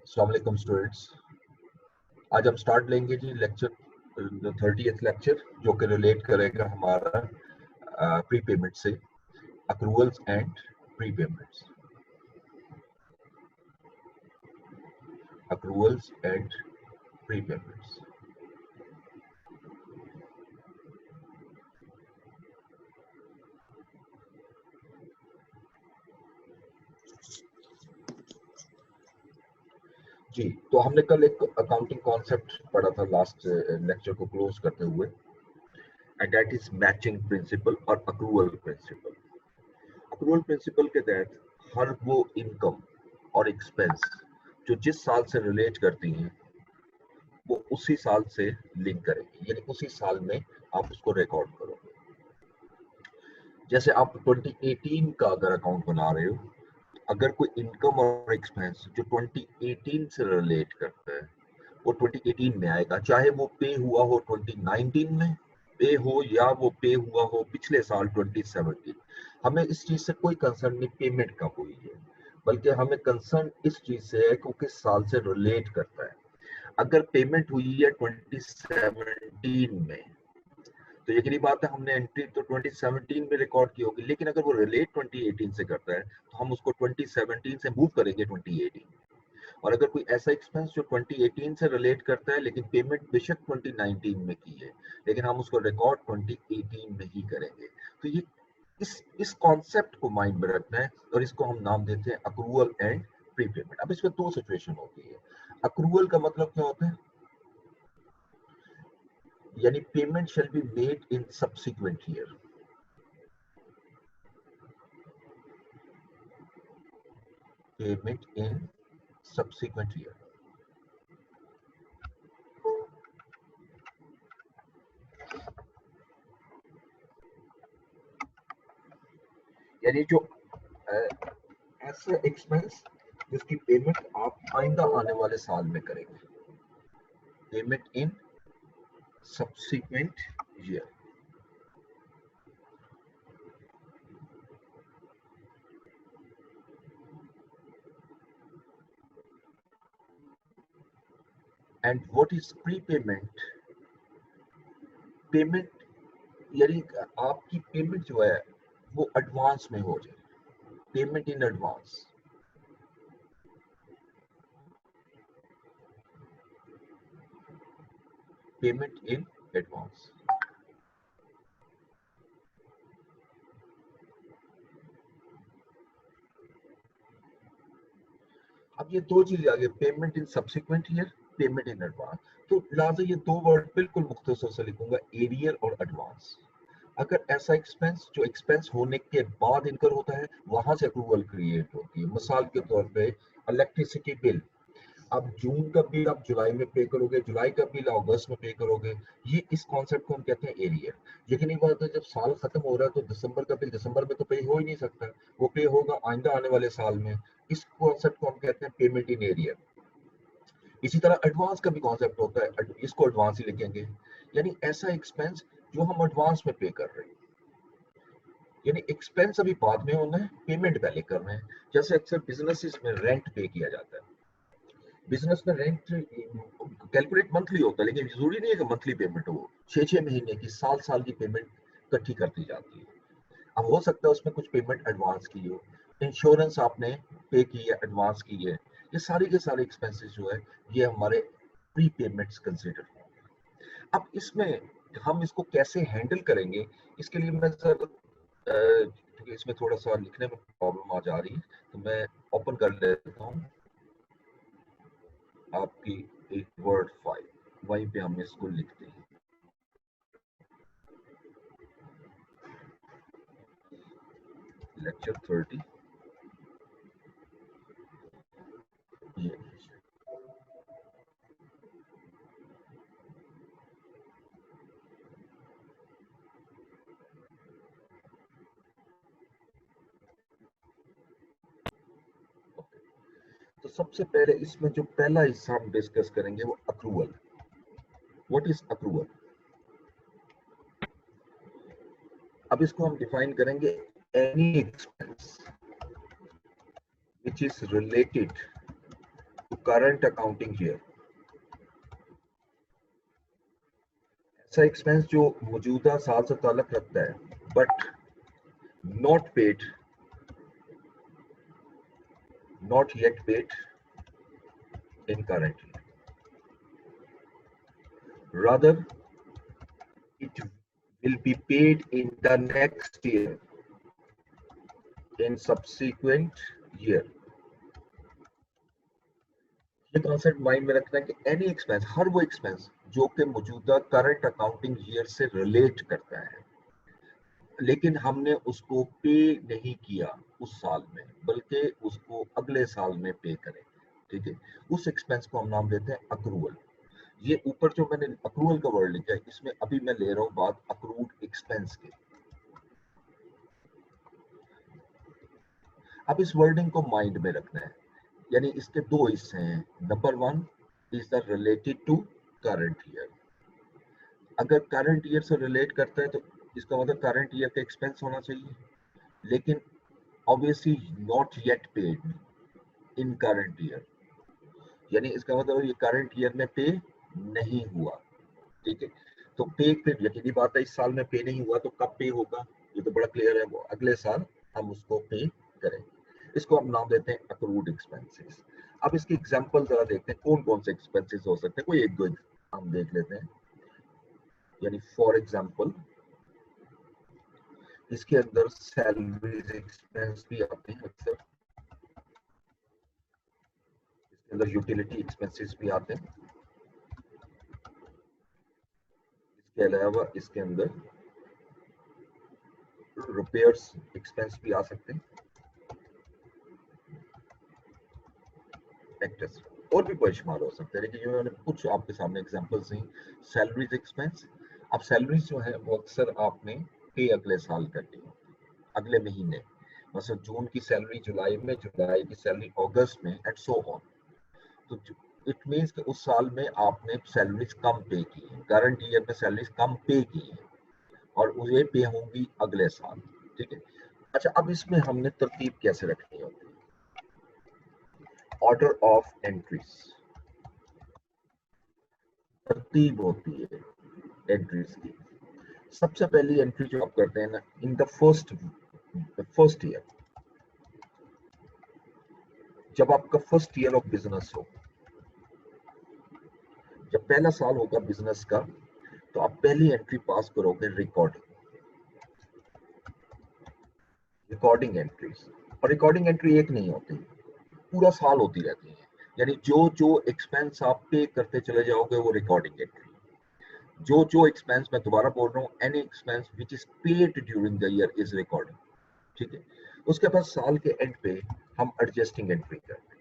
अस्सलाम वालेकुम स्टूडेंट्स। आज हम स्टार्ट लेंगे जी लेक्चर 30th लेक्चर जो कि रिलेट करेगा हमारा प्री पेमेंट से, accruals and prepayments, accruals and prepayments. जी, तो हमने कल एक अकाउंटिंग कॉन्सेप्ट पढ़ा था लास्ट लेक्चर को क्लोज करते हुए, and that is matching principal और अक्रूवल प्रिंसिपल। अक्रूवल प्रिंसिपल के तहत हर वो इनकम और एक्सपेंस जो जिस साल से रिलेट करती हैं वो उसी साल से लिंक करेंगे, यानी उसी साल में आप उसको रिकॉर्ड करोगे। जैसे आप 2018 का अगर अकाउंट बना रहे हो, अगर कोई इनकम और एक्सपेंस जो 2018 से रिलेट करता है वो 2018 में आएगा, चाहे वो पे हुआ हो 2019 में पे हो या वो पे हुआ हो पिछले साल 2017। हमें इस चीज से कोई कंसर्न नहीं पेमेंट कब हुई है, बल्कि हमें कंसर्न इस चीज से है कि वो किस साल से रिलेट करता है। अगर पेमेंट हुई है 2017 में तो यकीनी बात है हमने एंट्री तो 2017 में रिकॉर्ड की होगी, लेकिन अगर वो रिलेट 2018 से करता है तो हम उसको 2017 से मूव करेंगे 2018। और अगर कोई ऐसा एक्सपेंस जो 2018 से रिलेट करता है लेकिन पेमेंट बेशक 2019 में की है, लेकिन हम उसको रिकॉर्ड 2018 में ही करेंगे। तो ये इस कॉन्सेप्ट को माइंड में रखना है और इसको हम नाम देते हैं अक्रूवल एंड प्री पेमेंट। अब इसमें दो सिचुएशन होती है। अक्रूवल का मतलब क्या होता है, यानी payment shall be made in subsequent year. Payment in subsequent year, यानी जो ऐसा एक्सपेंस जिसकी पेमेंट आप आइंदा आने वाले साल में करेंगे। Payment in subsequent year. And what is pre payment? Payment यानी आपकी पेमेंट जो है वो एडवांस में हो जाए, payment in advance. Payment in advance. अब ये दो चीजें आ गई, payment in subsequent year, payment in advance. तो लिहाजा ये दो वर्ड बिल्कुल मुख्तसर से लिखूंगा, एरियर और एडवांस। अगर ऐसा एक्सपेंस जो एक्सपेंस होने के बाद इनकर होता है वहां से अप्रूवल क्रिएट होती है। मिसाल के तौर पे इलेक्ट्रिसिटी बिल, आप जून का बिल आप जुलाई में पे करोगे, जुलाई का बिल अगस्त में पे करोगे। ये इस कॉन्सेप्ट को हम कहते हैं एरियर। यकीनी बात है जब साल खत्म हो रहा है तो दिसंबर का बिल दिसंबर में तो पे हो ही नहीं सकता, वो पे होगा आइंदा आने वाले साल में। इस कॉन्सेप्ट को हम कहते हैं पेमेंट इन एरियर। इसी तरह एडवांस का भी कॉन्सेप्ट होता है, इसको एडवांस ही लिखेंगे, यानी ऐसा एक्सपेंस जो हम एडवांस में पे कर रहे हैं। यानी एक्सपेंस अभी बाद में होना है, पेमेंट पहले करना है। जैसे अक्सर बिजनेसेस में रेंट पे किया जाता है, बिजनेस में रेंट कैलकुलेट मंथली होता है, लेकिन जरूरी नहीं है कि मंथली पेमेंट हो। 6 6 महीने की, साल साल की पेमेंट इकट्ठी कर दी जाती है। अब हो सकता है उसमें कुछ पेमेंट एडवांस की हो, इंश्योरेंस आपने पे की है, एडवांस की है। ये सारे के सारे एक्सपेंसेस जो है ये हमारे प्री पेमेंट्स कंसिडर होंगे। अब इसमें हम इसको कैसे हैंडल करेंगे, इसके लिए मैं सर क्योंकि इसमें थोड़ा सा लिखने में प्रॉब्लम आ जा रही है, तो मैं ओपन कर लेता हूँ आपकी एक वर्ड फाइल, वहीं पे हम इसको लिखते हैं। लेक्चर 30 ये। तो सबसे पहले इसमें जो पहला हिस्सा हम डिस्कस करेंगे वो अक्रूवल। What is accrual? अब इसको हम डिफाइन करेंगे, any expense which is related to current accounting year, ऐसा एक्सपेंस जो मौजूदा साल से ताल्लुक रखता है but not paid, not yet paid in current year, rather it will be paid in the next year in subsequent year। ये concept mind में रखना है कि एनी एक्सपेंस, हर वो एक्सपेंस जो कि मौजूदा करंट अकाउंटिंग ईयर से रिलेट करता है लेकिन हमने उसको पे नहीं किया उस साल में बल्कि उसको अगले साल में पे करें, ठीक है, उस एक्सपेंस को हम नाम देते हैं अक्रूवल। ये ऊपर जो मैंने अक्रूवल का वर्ड लिखा है इसमें अभी मैं ले रहा हूँ बात अक्रूड एक्सपेंस की। अब इस वर्डिंग को माइंड में रखना है, यानी इसके दो हिस्से हैं। Number one is the related to current year. अगर करंट ईयर से रिलेट करता है तो इसका मतलब करंट ईयर का एक्सपेंस होना चाहिए, लेकिन obviously not yet paid in current year, यानी इसका मतलब ये करंट ईयर में पे नहीं हुआ, ठीक है। तो पे फिर यकीनी बात है इस साल में पे नहीं हुआ तो कब पे होगा, ये तो बड़ा क्लियर है, वो अगले साल हम उसको पे करेंगे। इसको हम नाम देते हैं अक्रूड एक्सपेंसेस। अब इसकी एग्जांपल जरा देखते हैं कौन कौन से एक्सपेंसेस हो सकते हैं, कोई एक दो हम देख लेते हैं। यानी फॉर एग्जांपल इसके अंदर सैलरीज एक्सपेंस भी आते हैं अक्सर, इसके अंदर यूटिलिटी एक्सपेंसेस भी आते हैं, इसके अलावा इसके अंदर रिपेयर्स एक्सपेंस भी आ सकते हैं, एक्टर्स और भी बेशुमार हो सकते हैं, लेकिन ये मैंने कुछ आपके सामने एग्जांपल्स दी। सैलरीज एक्सपेंस, अब सैलरीज जो है वो अक्सर आपने पे अगले साल करनी है, अगले महीने, मतलब जून की सैलरी जुलाई में, जुलाई की सैलरी अगस्त में एंड सो ऑन। तो इट मींस कि उस साल में आपने सैलरीज कम पे की है, करंट ईयर में सैलरीज कम पे की है और ये पे होंगी अगले साल, ठीक है। अच्छा, अब इसमें हमने तरतीब कैसे रखनी होती है, ऑर्डर ऑफ एंट्रीज, तरतीब होती है एंट्रीज की। सबसे पहली एंट्री जो आप करते हैं ना इन द फर्स्ट ईयर, जब आपका फर्स्ट ईयर ऑफ बिजनेस हो, जब पहला साल होगा बिजनेस का, तो आप पहली एंट्री पास करोगे रिकॉर्डिंग एंट्रीज। और रिकॉर्डिंग एंट्री एक नहीं होती, पूरा साल होती रहती है, यानी जो जो एक्सपेंस आप पे करते चले जाओगे वो रिकॉर्डिंग एंट्री, जो एक्सपेंस, मैं दोबारा बोल रहा हूँ, any expense which is paid during the year is recording, ठीक है। उसके बाद साल के एंड पे हम एडजस्टिंग एंट्री करते हैं।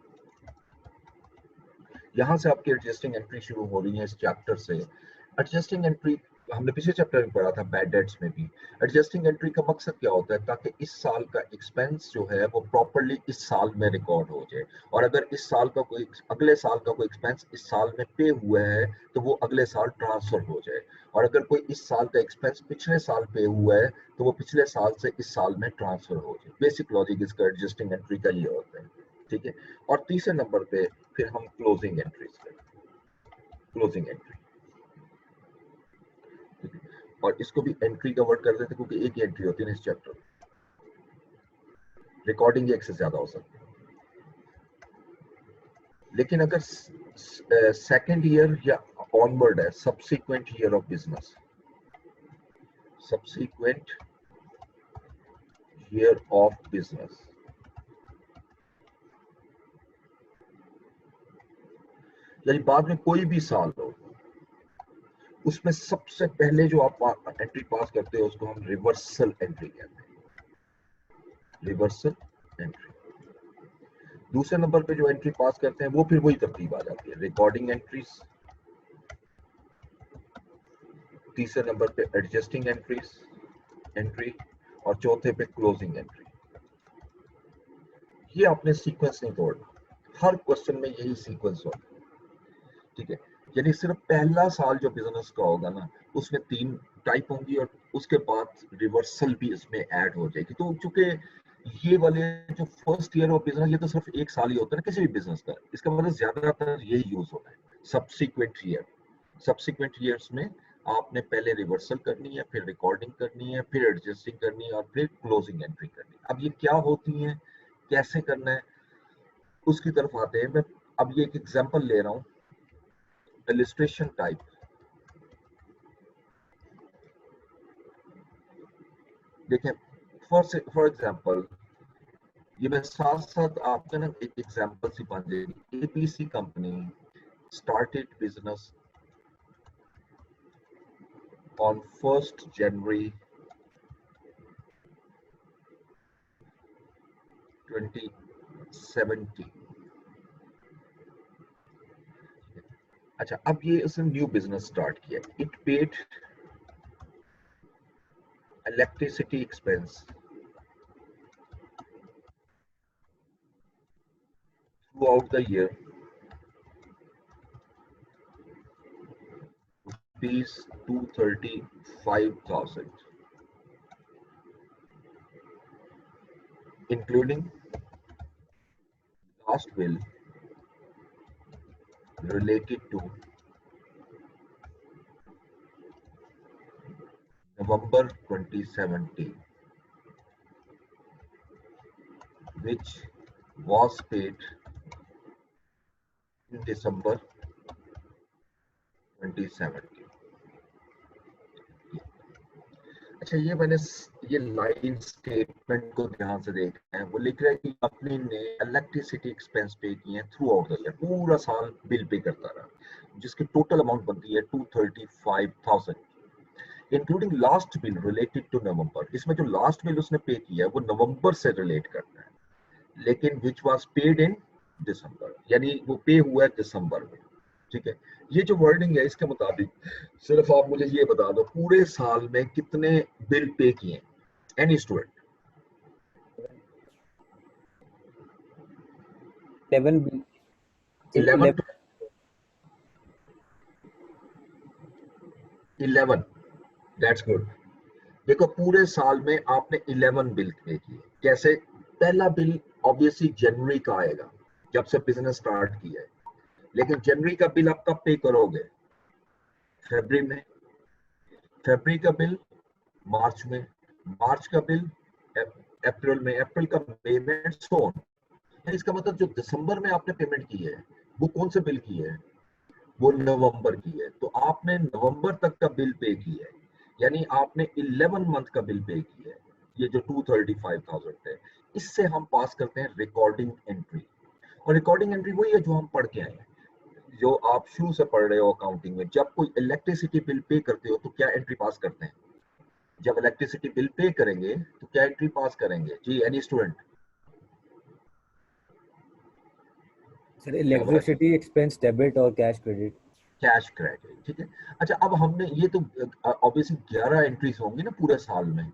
यहाँ से आपकी एडजस्टिंग एंट्री शुरू हो रही है इस चैप्टर से। एडजस्टिंग एंट्री हमने पिछले चैप्टर में पढ़ा था बैड डेट्स में भी। एडजस्टिंग एंट्री का मकसद क्या होता है, ताकि इस साल का एक्सपेंस जो है वो प्रॉपर्ली इस साल में रिकॉर्ड हो जाए, और अगर इस साल का कोई, अगले साल का कोई एक्सपेंस इस साल में पे हुआ है तो वो अगले साल ट्रांसफर हो जाए, और अगर कोई इस साल का एक्सपेंस पिछले साल पे हुआ है तो वो पिछले साल से इस साल में ट्रांसफर हो जाए। बेसिक लॉजिक इसका एडजस्टिंग एंट्री का ये होता है, ठीक है। और तीसरे नंबर पे फिर हम क्लोजिंग एंट्रीज करते हैं, क्लोजिंग एंट्री, और इसको भी एंट्री का वर्ड कर देते क्योंकि एक ही एंट्री होती है ना इस चैप्टर में, रिकॉर्डिंग एक से ज्यादा हो सकती है। लेकिन अगर सेकंड ईयर या ऑनवर्ड है, subsequent year of business, subsequent year of business, यानी बाद में कोई भी साल हो, उसमें सबसे पहले जो आप एंट्री पास करते हो उसको हम रिवर्सल एंट्री कहते हैं, रिवर्सल एंट्री। दूसरे नंबर पे जो एंट्री पास करते हैं वो फिर वही तरतीब आ जाती है, रिकॉर्डिंग एंट्रीज, तीसरे नंबर पे एडजस्टिंग एंट्री, और चौथे पे क्लोजिंग एंट्री। ये आपने सीक्वेंस नहीं तोड़ना, हर क्वेश्चन में यही सीक्वेंस होगा, ठीक है। यानी सिर्फ पहला साल जो बिजनेस का होगा ना उसमें 3 टाइप होंगी और उसके बाद रिवर्सल भी इसमें ऐड हो जाएगी। तो चूंकि ये वाले जो फर्स्ट ईयर ऑफ बिजनेस, ये तो सिर्फ एक साल ही होता है ना किसी भी बिजनेस का, इसका मतलब ज्यादातर यही यूज होता है। सब्सिक्वेंट ईयर्स में आपने पहले रिवर्सल करनी है, फिर रिकॉर्डिंग करनी है, फिर एडजस्टिंग करनी है, और फिर क्लोजिंग एंट्री करनी है। अब ये क्या होती है, कैसे करना है, उसकी तरफ आते हैं। मैं अब ये एक एग्जांपल ले रहा हूँ, इलिस्ट्रेशन टाइप। देखें, फॉर एग्जांपल, ये मैं साथ साथ आपका ना एक एग्जांपल सी बन जाएगी। ABC company started business on 1st January 2017। अच्छा, अब ये उसने न्यू बिजनेस स्टार्ट किया। It paid electricity expense through out the year rupees 235,000, including last bill related to November 2017, which was paid in December 2017। अच्छा, ये मैंने ये लाइन स्टेटमेंट को ध्यान से देखना है। वो लिख रहा है कि कंपनी ने इलेक्ट्रिसिटी एक्सपेंस पे किए हैं थ्रू आउट द ईयर, पूरा साल बिल पे करता रहा, जिसकी टोटल अमाउंट बनती है 235,000, including last bill related to November. इसमें जो लास्ट बिल उसने पे किया है वो नवंबर से रिलेट करता है, लेकिन विच वाज पेड इन दिसंबर, यानी वो पे हुआ है दिसंबर में। ठीक है, ये जो वर्डिंग है इसके मुताबिक सिर्फ आप मुझे ये बता दो पूरे साल में कितने बिल पे किए। Any student? 11 11? 11, that's good. देखो, पूरे साल में आपने 11 बिल पे किए। कैसे? पहला बिल ऑब्वियसली जनवरी का आएगा, जब से बिजनेस स्टार्ट किया है, लेकिन जनवरी का बिल आप कब पे करोगे? फरवरी में। फरवरी का बिल मार्च में, मार्च का बिल अप्रैल में, अप्रैल का मई में, सो ऑन। इसका मतलब जो दिसंबर में आपने पेमेंट की है वो कौन से बिल की है? वो नवंबर की है। तो आपने नवंबर तक का बिल पे की है, यानी आपने 11 मंथ का बिल पे की है। ये जो 235,000 है, इससे हम पास करते हैं रिकॉर्डिंग एंट्री। और रिकॉर्डिंग एंट्री वही है जो हम पढ़ के आए हैं, जो आप शुरू से पढ़ रहे हो अकाउंटिंग में। जब कोई इलेक्ट्रिसिटी बिल पे करते हो तो क्या एंट्री पास करते हैं? जब इलेक्ट्रिसिटी बिल पे करेंगे तो क्या एंट्री पास करेंगे जी? Any student? सर, क्या बोला जी? इलेक्ट्रिसिटी एक्सपेंस डेबिट और कैश क्रेडिट। कैश क्रेडिट, ठीक है। अच्छा, अब हमने ये तो ऑब्वियसली 11 एंट्रीज होंगी ना पूरे साल में,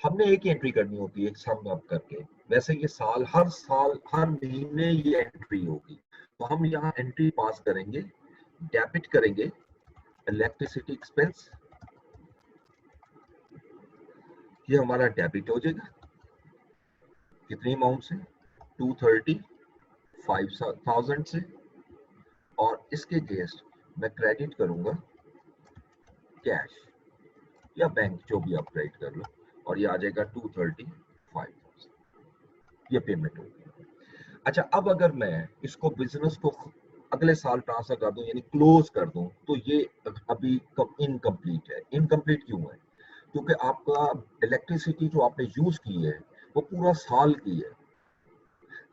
हमने एक ही एंट्री करनी होती है सम अप करके। वैसे ये साल हर महीने ये एंट्री होगी। तो हम यहाँ एंट्री पास करेंगे, डेबिट करेंगे इलेक्ट्रिसिटी एक्सपेंस, ये हमारा डेबिट हो जाएगा। कितनी अमाउंट से? 235,000 से। और इसके अगेंस्ट मैं क्रेडिट करूंगा कैश या बैंक, जो भी आप क्रेडिट कर लो, और ये आ जाएगा 235,000, ये पेमेंट होगी। अच्छा, अब अगर मैं इसको बिजनेस को अगले साल ट्रांसफर कर दूं, यानी क्लोज कर दूं, तो ये अभी इनकम्प्लीट है। इनकम्प्लीट क्यों है? क्योंकि आपका इलेक्ट्रिसिटी जो आपने यूज की है वो पूरा साल की है,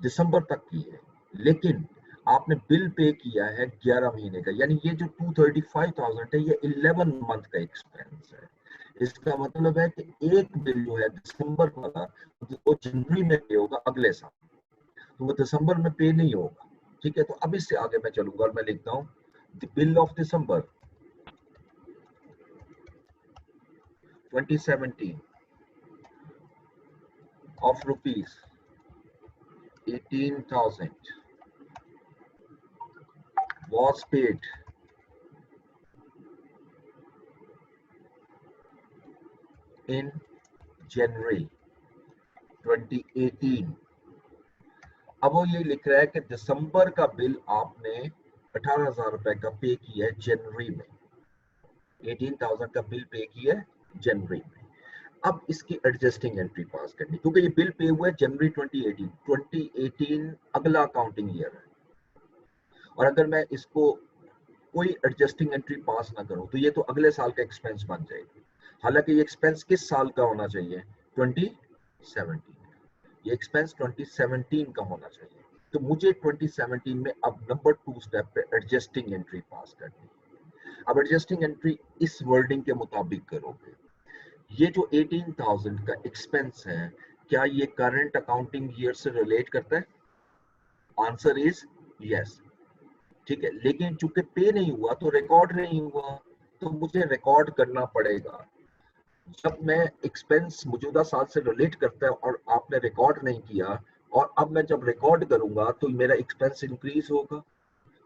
दिसंबर तक की है, लेकिन आपने बिल पे किया है 11 महीने का, यानी ये जो 235,000 है ये 11 मंथ का एक्सपेंस है। इसका मतलब है कि एक बिल जो है दिसंबर वाला, वो जनवरी में पे होगा अगले साल, तो वो दिसंबर में पे नहीं होगा। ठीक है, तो अब इससे आगे मैं चलूंगा और मैं लिखता हूँ the bill of December 2017 of rupees 18,000 was paid in January 2018। अब वो ये लिख रहा है कि दिसंबर का बिल आपने 18,000 रुपए का पे किया है जनवरी में, 18,000 का बिल पे किया है जनवरी में। अब इसकी एडजस्टिंग एंट्री पास करनी, क्योंकि ये बिल पे हुआ है जनवरी 2018 अगला अकाउंटिंग ईयर है, और अगर मैं इसको कोई एडजस्टिंग एंट्री पास ना करूं तो ये तो अगले साल का एक्सपेंस बन जाएगी। हालांकि ये एक्सपेंस किस साल का होना चाहिए, 2017, ये एक्सपेंस 2017 का होना चाहिए। तो मुझे 2017 में अब नंबर 2 स्टेप पे एडजस्टिंग एंट्री पास करनी है। अब एडजस्टिंग एंट्री इस वर्डिंग के मुताबिक करोगे, ये जो 18,000 का एक्सपेंस है, क्या ये करंट अकाउंटिंग ईयर से रिलेट करता है? Answer is yes. ठीक है, लेकिन चूंकि पे नहीं हुआ तो रिकॉर्ड नहीं हुआ, तो मुझे रिकॉर्ड करना पड़ेगा। जब मैं एक्सपेंस मौजूदा साल से रिलेट करता है और आपने रिकॉर्ड नहीं किया, और अब मैं जब रिकॉर्ड करूंगा तो मेरा एक्सपेंस इंक्रीज होगा,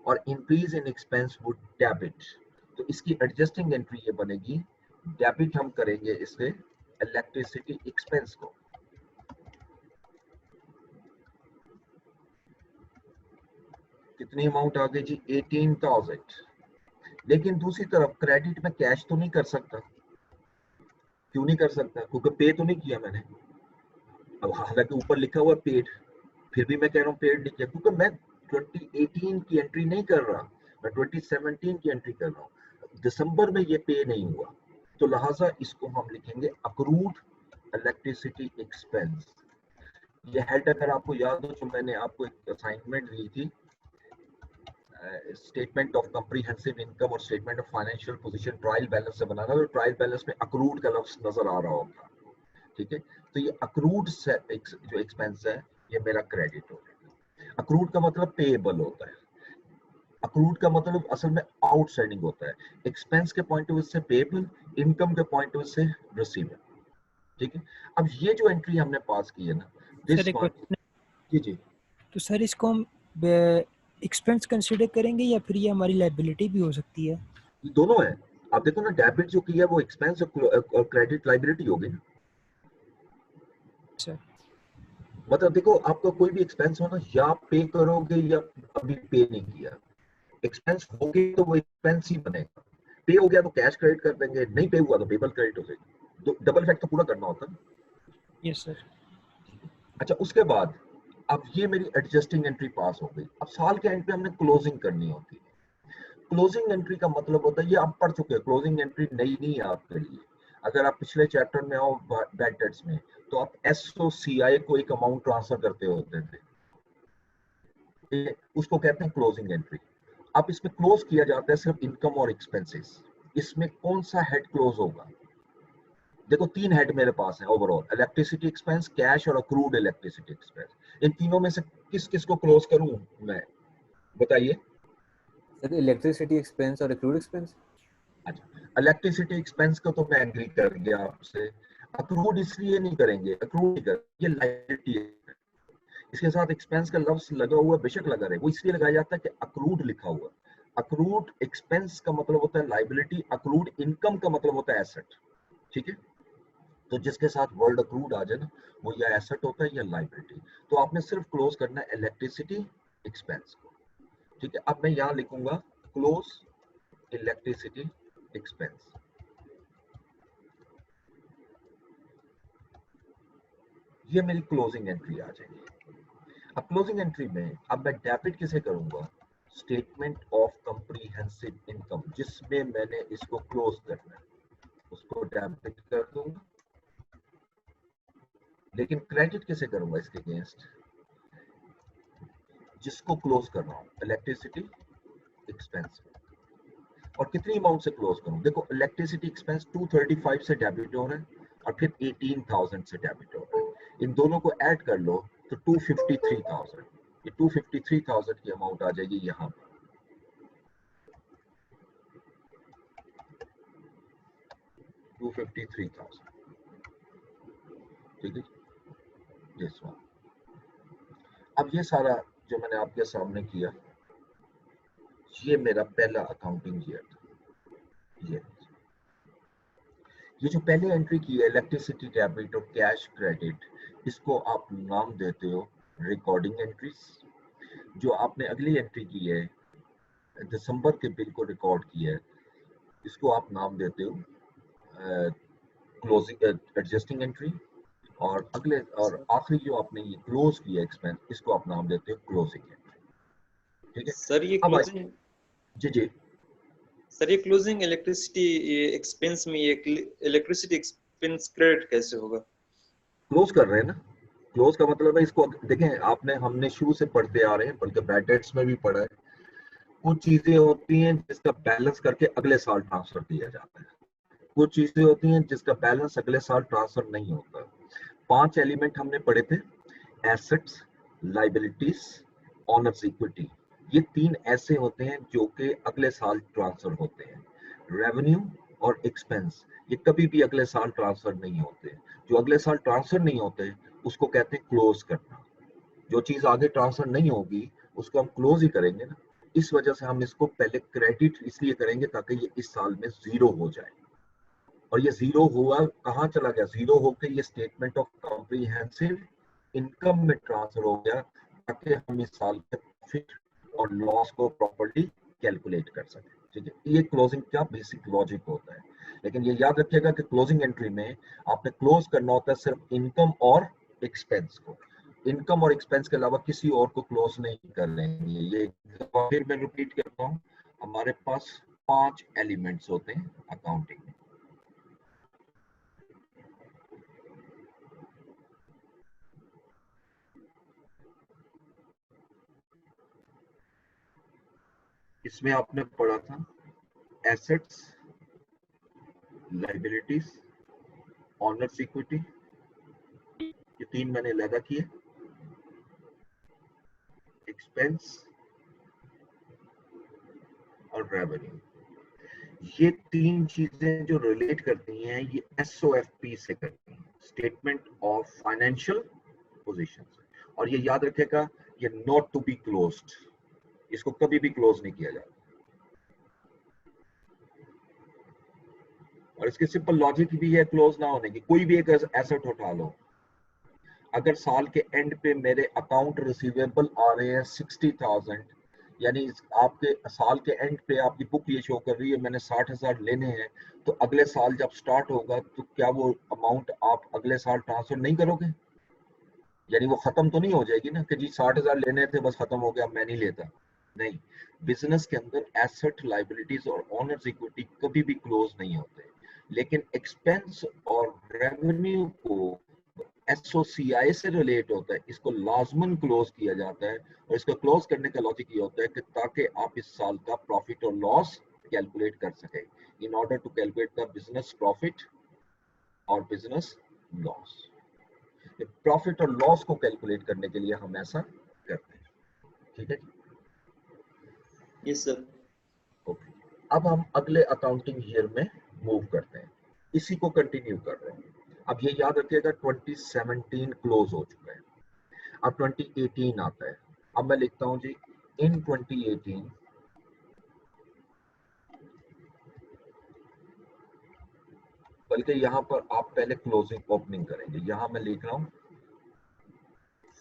और increase in expense would debit. तो इसकी एडजस्टिंग एंट्री ये बनेगी, डेबिट हम करेंगे इससे इलेक्ट्रिसिटी एक्सपेंस को। कितनी अमाउंट आ गई जी, 18,000। लेकिन दूसरी तरफ क्रेडिट में कैश तो नहीं कर सकता। क्यों नहीं कर सकता? क्योंकि पे तो नहीं किया मैंने। अब हालांकि ऊपर लिखा हुआ पेड, फिर भी मैं कह रहा हूँ पेड नहीं किया, क्योंकि मैं 2018 की एंट्री नहीं कर रहा, मैं 2017 की एंट्री कर रहा हूँ। दिसंबर में ये पे नहीं हुआ, तो लिहाजा इसको हम लिखेंगे अक्रूड इलेक्ट्रिसिटी एक्सपेंस। ये हेड अगर आपको याद हो, जो मैंने आपको एक असाइनमेंट दी थी, स्टेटमेंट ऑफ कॉम्प्रिहेंसिव इनकम और statement of financial position trial balance से बनाना, तो ट्रायल बैलेंस में अक्रूड का लफ्ज नजर आ रहा होगा। ठीक है, तो ये अक्रूड जो एक्सपेंस है, ये मेरा क्रेडिट हो गया। अक्रूड का मतलब पेएबल होता है, अक्रूड का मतलब असल में आउटस्टैंडिंग होता है। एक्सपेंस के पॉइंट ऑफ व्यू से पेएबल, इनकम के पॉइंट ऑफ व्यू से रिसीवेबल। ठीक है, अब ये जो एंट्री हमने पास की है ना, सर दिस एक वन। क्वेश्चन, जी जी, तो सर इसको हम एक्सपेंस कंसिडर करेंगे या फिर ये हमारी लाइबिलिटी भी हो सकती है? ये दोनों है। आप देखो ना, डेबिट जो किया वो एक्सपेंस और क्रेडिट लाइबिलिटी हो गई ना। सर मतलब देखो, आपका कोई भी एक्सपेंस हो ना, या आप पे करोगे या अभी पे नहीं किया, एक्सपेंस हो गया तो वो एक्सपेंस ही बनेगा। पे हो गया तो कैश क्रेडिट कर देंगे, नहीं पे हुआ तो पेबल क्रेडिट हो जाएगी। तो डबल इफेक्ट तो पूरा करना होता है। Yes sir. अच्छा, उसके बाद अब ये मेरी एडजस्टिंग एंट्री पास हो गई। अब साल के एंड पे हमने क्लोजिंग करनी होती है। क्लोजिंग एंट्री का मतलब होता है, ये आप पढ़ चुके हैं, क्लोजिंग एंट्री नई नहीं है आपके लिए। अगर आप पिछले चैप्टर में आओ बैड डेट्स में, तो आप एसओसीआई को एक अमाउंट ट्रांसफर करते होते थे, उसको कहते हैं क्लोजिंग एंट्री। अब इसमें क्लोज किया जाता है सिर्फ इनकम और एक्सपेंसेस। इसमें कौन सा हेड क्लोज होगा? देखो, 3 हेड मेरे पास है ओवरऑल, इलेक्ट्रिसिटी एक्सपेंस, कैश और अक्रूड इलेक्ट्रिसिटी एक्सपेंस। इन तीनों में से किस किस को क्लोज करूं मैं, बताइए। सर इलेक्ट्रिसिटी एक्सपेंस और एक्रूड एक्सपेंस। अच्छा, इलेक्ट्रिसिटी एक्सपेंस को तो मैं एग्री कर गया आपसे। अक्रूड इसलिए नहीं करेंगे, अक्रूड नहीं कर, ये लायबिलिटी है। इसके साथ एक्सपेंस का लफ्ज लगा हुआ, बेशक लगा रहे, वो इसलिए लगाया जाता है कि अक्रूड लिखा हुआ। अक्रूड एक्सपेंस का मतलब होता है लायबिलिटी, अक्रूड इनकम का मतलब होता है एसेट। ठीक है, तो जिसके साथ वर्ड अक्रूड आ जाए ना, वो या एसेट होता है या लायबिलिटी। तो आपने सिर्फ क्लोज करना है इलेक्ट्रिसिटी एक्सपेंस को। ठीक है, अब मैं यहाँ लिखूंगा क्लोज इलेक्ट्रिसिटी एक्सपेंस। ये मेरी क्लोजिंग एंट्री आ जाएगी। अब क्लोजिंग एंट्री में अब मैं डेबिट किसे करूंगा? स्टेटमेंट ऑफ कॉम्प्रिहेंसिव इनकम, जिसमें मैंने इसको क्लोज करना है, उसको डेबिट कर दूंगा। लेकिन क्रेडिट किसे करूंगा इसके अगेंस्ट? जिसको क्लोज कर रहा हूं, इलेक्ट्रिसिटी एक्सपेंस। और कितनी अमाउंट से क्लोज करूं? देखो, इलेक्ट्रिसिटी एक्सपेंस 235 से डेबिट हो रहा है, और फिर 18,000 से डेबिट हो रहा है। इन दोनों को ऐड कर लो तो 253,000, ये 253,000 की अमाउंट आ जाएगी यहाँ पर। 253,000। ठीक है, दिस वन। अब ये सारा जो मैंने आपके सामने किया, ये मेरा पहला अकाउंटिंग ईयर था। ये ये जो पहले एंट्री की है इलेक्ट्रिसिटी डेबिट और कैश क्रेडिट, इसको आप नाम देते हो रिकॉर्डिंग एंट्रीज। जो आपने अगली एंट्री की है दिसंबर के बिल को रिकॉर्ड किया है, इसको आप नाम देते हो क्लोजिंग एडजस्टिंग एंट्री। और अगले और आखिरी जो आपने ये क्लोज किया एक्सपेंस, इसको आप नाम देते हो क्लोजिंग एंट्री। ठीक है। सर ये अब क्लोजिंग जी सर ये क्लोजिंग इलेक्ट्रिसिटी एक्सपेंस में ये इलेक्ट्रिसिटी एक्सपेंस क्रेडिट कैसे होगा? क्लोज कर रहे हैं ना। क्लोज का मतलब है इसको देखें, आपने हमने शुरू से पढ़ते आ रहे हैं, बल्कि बैटेट्स में भी पढ़ा है। कुछ चीजें होती हैं जिसका बैलेंस करके अगले साल ट्रांसफर किया जाता है, कुछ चीजें होती हैं जिसका बैलेंस अगले साल ट्रांसफर नहीं होता। 5 एलिमेंट हमने पढ़े थे, एसेट्स, लाइबिलिटीज, ऑनर्स इक्विटी। ये 3 ऐसे होते हैं जो कि अगले साल ट्रांसफर होते हैं। रेवेन्यू और एक्सपेंस ये कभी भी अगले साल ट्रांसफर नहीं होते। जो अगले साल ट्रांसफर नहीं होते उसको कहते हैं क्लोज करना। जो चीज आगे ट्रांसफर नहीं होगी उसको हम क्लोज ही करेंगे ना। इस वजह से हम इसको पहले क्रेडिट इसलिए करेंगे ताकि ये इस साल में जीरो हो जाए। और ये जीरो हुआ कहाँ चला गया, जीरो होकर ये स्टेटमेंट ऑफ कॉम्प्रिहेंसिव इनकम में ट्रांसफर हो गया, ताकि हम इस साल के प्रॉफिट और लॉस को प्रॉपर्ली कैलकुलेट कर सकें। ठीक है, ये क्लोजिंग का बेसिक लॉजिक होता है। लेकिन ये याद रखिएगा कि क्लोजिंग एंट्री में आपने क्लोज करना होता है सिर्फ इनकम और एक्सपेंस को। इनकम और एक्सपेंस के अलावा किसी और को क्लोज नहीं कर लेंगे। ये फिर मैं रिपीट करता हूँ, हमारे पास 5 एलिमेंट्स होते हैं अकाउंटिंग में। इसमें आपने पढ़ा था एसेट्स, लाइबिलिटीज, ऑनर्स इक्विटी, ये 3 मैंने अलग किए, एक्सपेंस और रेवेन्यू। ये 3 चीजें जो रिलेट करती हैं ये एसओएफपी से करती हैं, स्टेटमेंट ऑफ फाइनेंशियल पोजीशन। और ये याद रखेगा, ये नॉट टू बी क्लोज्ड, इसको कभी भी क्लोज नहीं किया जाता। और इसकी सिंपल लॉजिक भी है क्लोज ना होने की। कोई भी एक एसेट उठा लो, अगर साल के एंड पे मेरे अकाउंट रिसीवेबल आ रहे हैं 60,000, यानी आपके साल के एंड पे आपकी बुक ये शो कर रही है मैंने 60,000 लेने हैं, तो अगले साल जब स्टार्ट होगा तो क्या वो अमाउंट आप अगले साल ट्रांसफर नहीं करोगे? यानी वो खत्म तो नहीं हो जाएगी ना कि जी 60,000 लेने थे बस खत्म हो गया मैं नहीं लेता। नहीं, बिजनेस के अंदर एसेट, लाइबिलिटीज और ऑनर्स इक्विटी कभी भी क्लोज नहीं होते। लेकिन एक्सपेंस और रेवेन्यू को एसओसीआई से रिलेट होता है, इसको लाजमन क्लोज किया जाता है। और इसको क्लोज करने का लॉजिक ये होता है कि ताकि आप इस साल का प्रॉफिट और लॉस कैलकुलेट कर सके, in order to calculate the business profit और बिजनेस लॉस। प्रॉफिट और लॉस को कैलकुलेट करने के लिए हम ऐसा करते हैं। ठीक है, यस सर। ओके। अब हम अगले अकाउंटिंग ईयर में मूव करते हैं, इसी को कंटिन्यू कर रहे हैं। अब ये याद रखिएगा 2017 क्लोज हो चुका है, अब 2018 आता है। अब मैं लिखता हूं जी इन 2018 बल्कि यहां पर आप पहले क्लोजिंग ओपनिंग करेंगे। यहां मैं लिख रहा हूं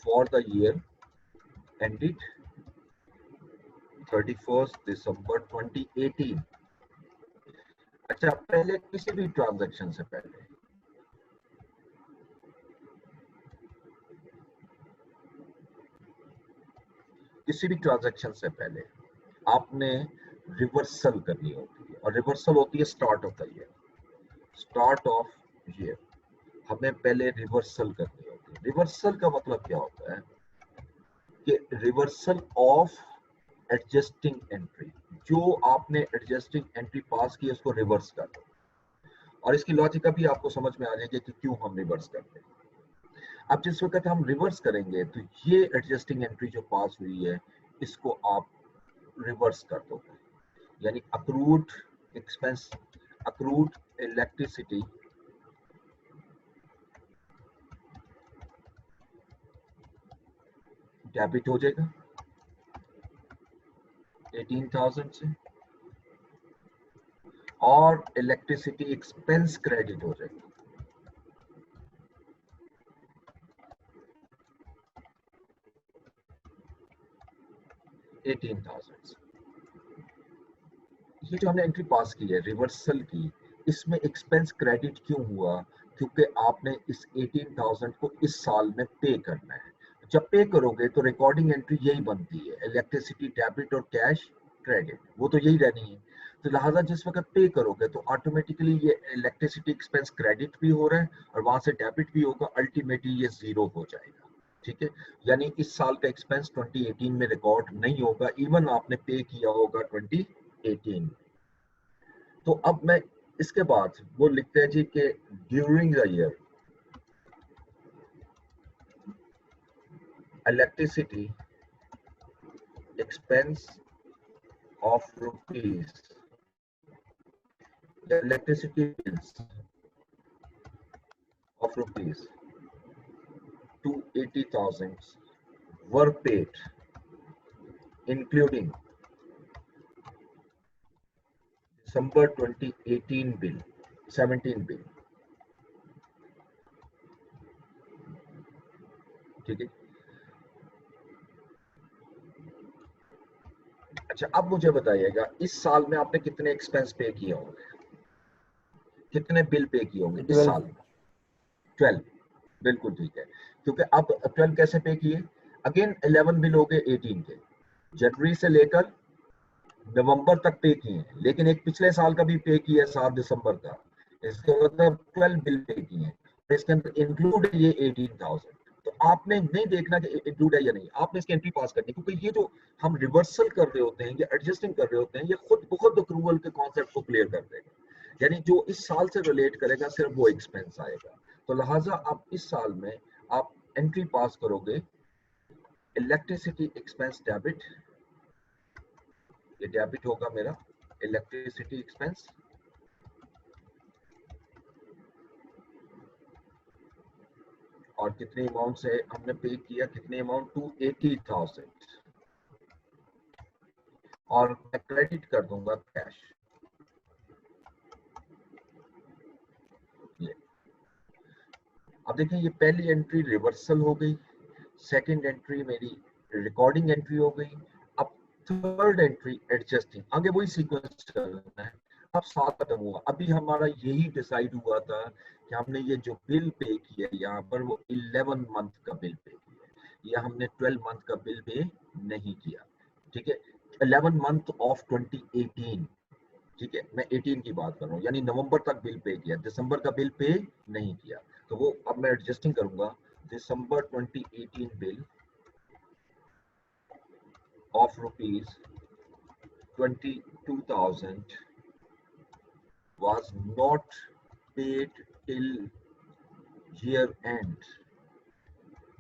फॉर द ईयर एंडेड 31 दिसंबर 2018। अच्छा, पहले किसी भी ट्रांजैक्शन से पहले आपने रिवर्सल करनी होती है, और रिवर्सल होती है start of the year. Start of year हमें पहले रिवर्सल करनी होती है। रिवर्सल का मतलब क्या होता है कि रिवर्सल ऑफ एडजस्टिंग एंट्री, जो आपने एडजस्टिंग एंट्री पास की उसको रिवर्स कर दो। और इसकी लॉजिक भी आपको समझ में आ जाएगी कि क्यों हम रिवर्स करते हैं। अब जिस वक्त हम रिवर्स करेंगे तो ये एडजस्टिंग एंट्री जो पास हुई है इसको आप रिवर्स कर दोगे, यानी accrued expense, accrued electricity debit हो जाएगा 18,000 से, और इलेक्ट्रिसिटी एक्सपेंस क्रेडिट हो जाएगी। $18,000। ये जो हमने एंट्री पास की है रिवर्सल की, इसमें एक्सपेंस क्रेडिट क्यों हुआ? क्योंकि आपने इस 18,000 को इस साल में पे करना है। जब पे करोगे तो रिकॉर्डिंग एंट्री यही बनती है, इलेक्ट्रिसिटी डेबिट और कैश क्रेडिट, वो तो यही रहनी है। तो लिहाजा जिस वक्त पे करोगे तो ऑटोमेटिकली ये इलेक्ट्रिसिटी एक्सपेंस क्रेडिट भी हो रहा है और वहां से डेबिट भी होगा, अल्टीमेटली ये जीरो हो जाएगा। ठीक है, यानी इस साल का एक्सपेंस 2018 में रिकॉर्ड नहीं होगा, इवन आपने पे किया होगा 2018। तो अब मैं इसके बाद वो लिखते हैं जी कि during the year electricity expense of rupees, electricity bills of rupees 280,000 were paid including December 2018 bill, 17 bill। ठीक है, अच्छा अब मुझे बताइएगा इस साल में आपने कितने एक्सपेंस पे किए होंगे, कितने बिल पे किए होंगे इस 12। साल में? 12। बिल्कुल ठीक है, क्योंकि अब 12 कैसे पे किए? अगेन 11 बिल हो गए 18 के, जनवरी से लेकर नवंबर तक पे किए हैं, लेकिन एक पिछले साल का भी पे किया है 7 दिसंबर का, इसका मतलब 12 बिल पे किए हैं, इसके अंदर इंक्लूड है ये 18,000। तो आपने नहीं देखना कि इंक्लूड है या नहीं, आपने इसकी एंट्री पास करनी, क्योंकि ये जो हम रिवर्सल कर रहे होते हैं या एडजस्टिंग कर रहे होते हैं, ये खुद बहुत अक्रूवल के कॉन्सेप्ट को क्लियर कर देगा, यानी जो इस साल से रिलेट करेगा सिर्फ वो एक्सपेंस आएगा। तो लिहाजा आप इस साल में आप एंट्री पास करोगे इलेक्ट्रिसिटी एक्सपेंस डेबिट, ये डेबिट होगा मेरा इलेक्ट्रिसिटी एक्सपेंस, और कितने अमाउंट से हमने पे किया, कितने अमाउंट 280,000, और मैं क्रेडिट कर दूंगा कैश। ये अब देखें, ये पहली एंट्री रिवर्सल हो गई, सेकंड एंट्री मेरी रिकॉर्डिंग एंट्री हो गई, अब थर्ड एंट्री एडजस्टिंग, आगे वही सीक्वेंस चलना है। अब 7 खत्म हुआ, अभी हमारा यही डिसाइड हुआ था कि हमने ये जो बिल पे किया यहाँ पर वो 11 मंथ का बिल पे किया, या हमने 12 मंथ का बिल पे नहीं किया। ठीक है, 11 मंथ ऑफ 2018, ठीक है, मैं 18 की बात कर रहा हूँ, यानी नवंबर तक बिल पे किया, दिसंबर का बिल पे नहीं किया, तो वो अब मैं एडजस्टिंग करूंगा। दिसंबर 2018 bill of rupees 22,000 was not paid till year end।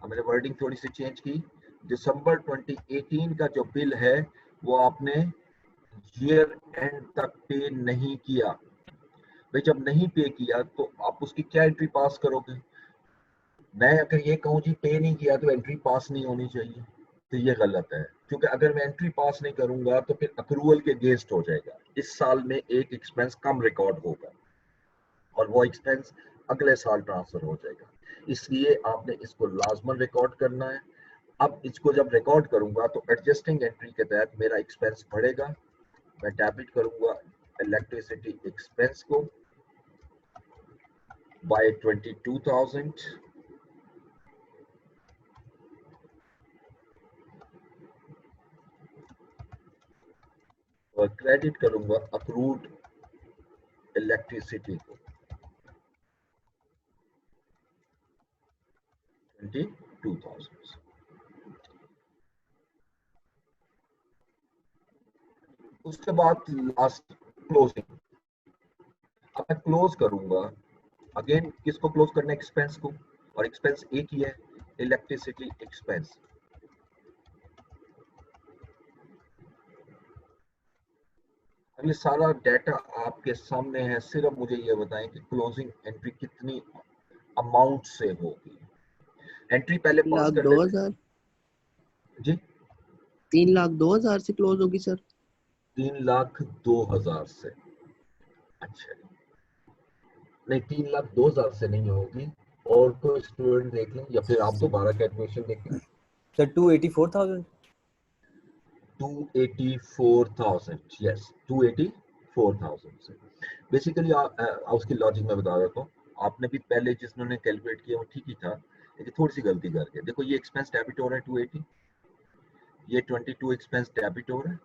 अब मैंने वर्डिंग थोड़ी सी चेंज की, दिसंबर 2018 का जो बिल है वो आपने ईयर एंड तक पे नहीं किया। भाई जब नहीं पे किया तो आप उसकी क्या एंट्री पास करोगे? मैं अगर ये कहूँ जी पे नहीं किया तो एंट्री पास नहीं होनी चाहिए, तो ये गलत है, क्योंकि अगर मैं एंट्री पास नहीं करूंगा तो फिर अक्रूवल के अगेंस्ट हो जाएगा, इस साल में एक एक्सपेंस कम रिकॉर्ड होगा और वो एक्सपेंस अगले साल ट्रांसफर हो जाएगा, इसलिए आपने इसको लाजमन रिकॉर्ड करना है। अब इसको जब रिकॉर्ड करूंगा तो एडजस्टिंग एंट्री के तहत मेरा एक्सपेंस बढ़ेगा, मैं डेबिट करूंगा इलेक्ट्रिसिटी एक्सपेंस को बाय 22,000 और क्रेडिट करूंगा अक्रूड इलेक्ट्रिसिटी को 22,000। उसके बाद लास्ट क्लोजिंग, अब मैं क्लोज करूंगा, अगेन किसको क्लोज करना है? एक्सपेंस को, और एक्सपेंस एक ही है, इलेक्ट्रिसिटी एक्सपेंस। अब ये सारा डाटा आपके सामने है, सिर्फ मुझे ये बताएं कि क्लोजिंग एंट्री कितनी अमाउंट से होगी। एंट्री पहले पास कर लेते हैं जी। 3,02,000 से क्लोज होगी सर। 3,02,000 से, अच्छा, नहीं 3,02,000 से नहीं होगी, और कोई स्टूडेंट देख लें या फिर आप दोबारा कैलकुलेशन देखें। सर 284,000। 284,000, यस 284,000 से बेसिकली उसकी लॉजिक में बता देता हूँ। आपने भी पहले जिसने कैलकुलेट किया वो ठीक ही था, लेकिन थोड़ी सी गलती करके देखो, ये एक्सपेंस डेबिट हो रहा है 280, ये 22 एक्सपेंस डेबिट हो रहा है,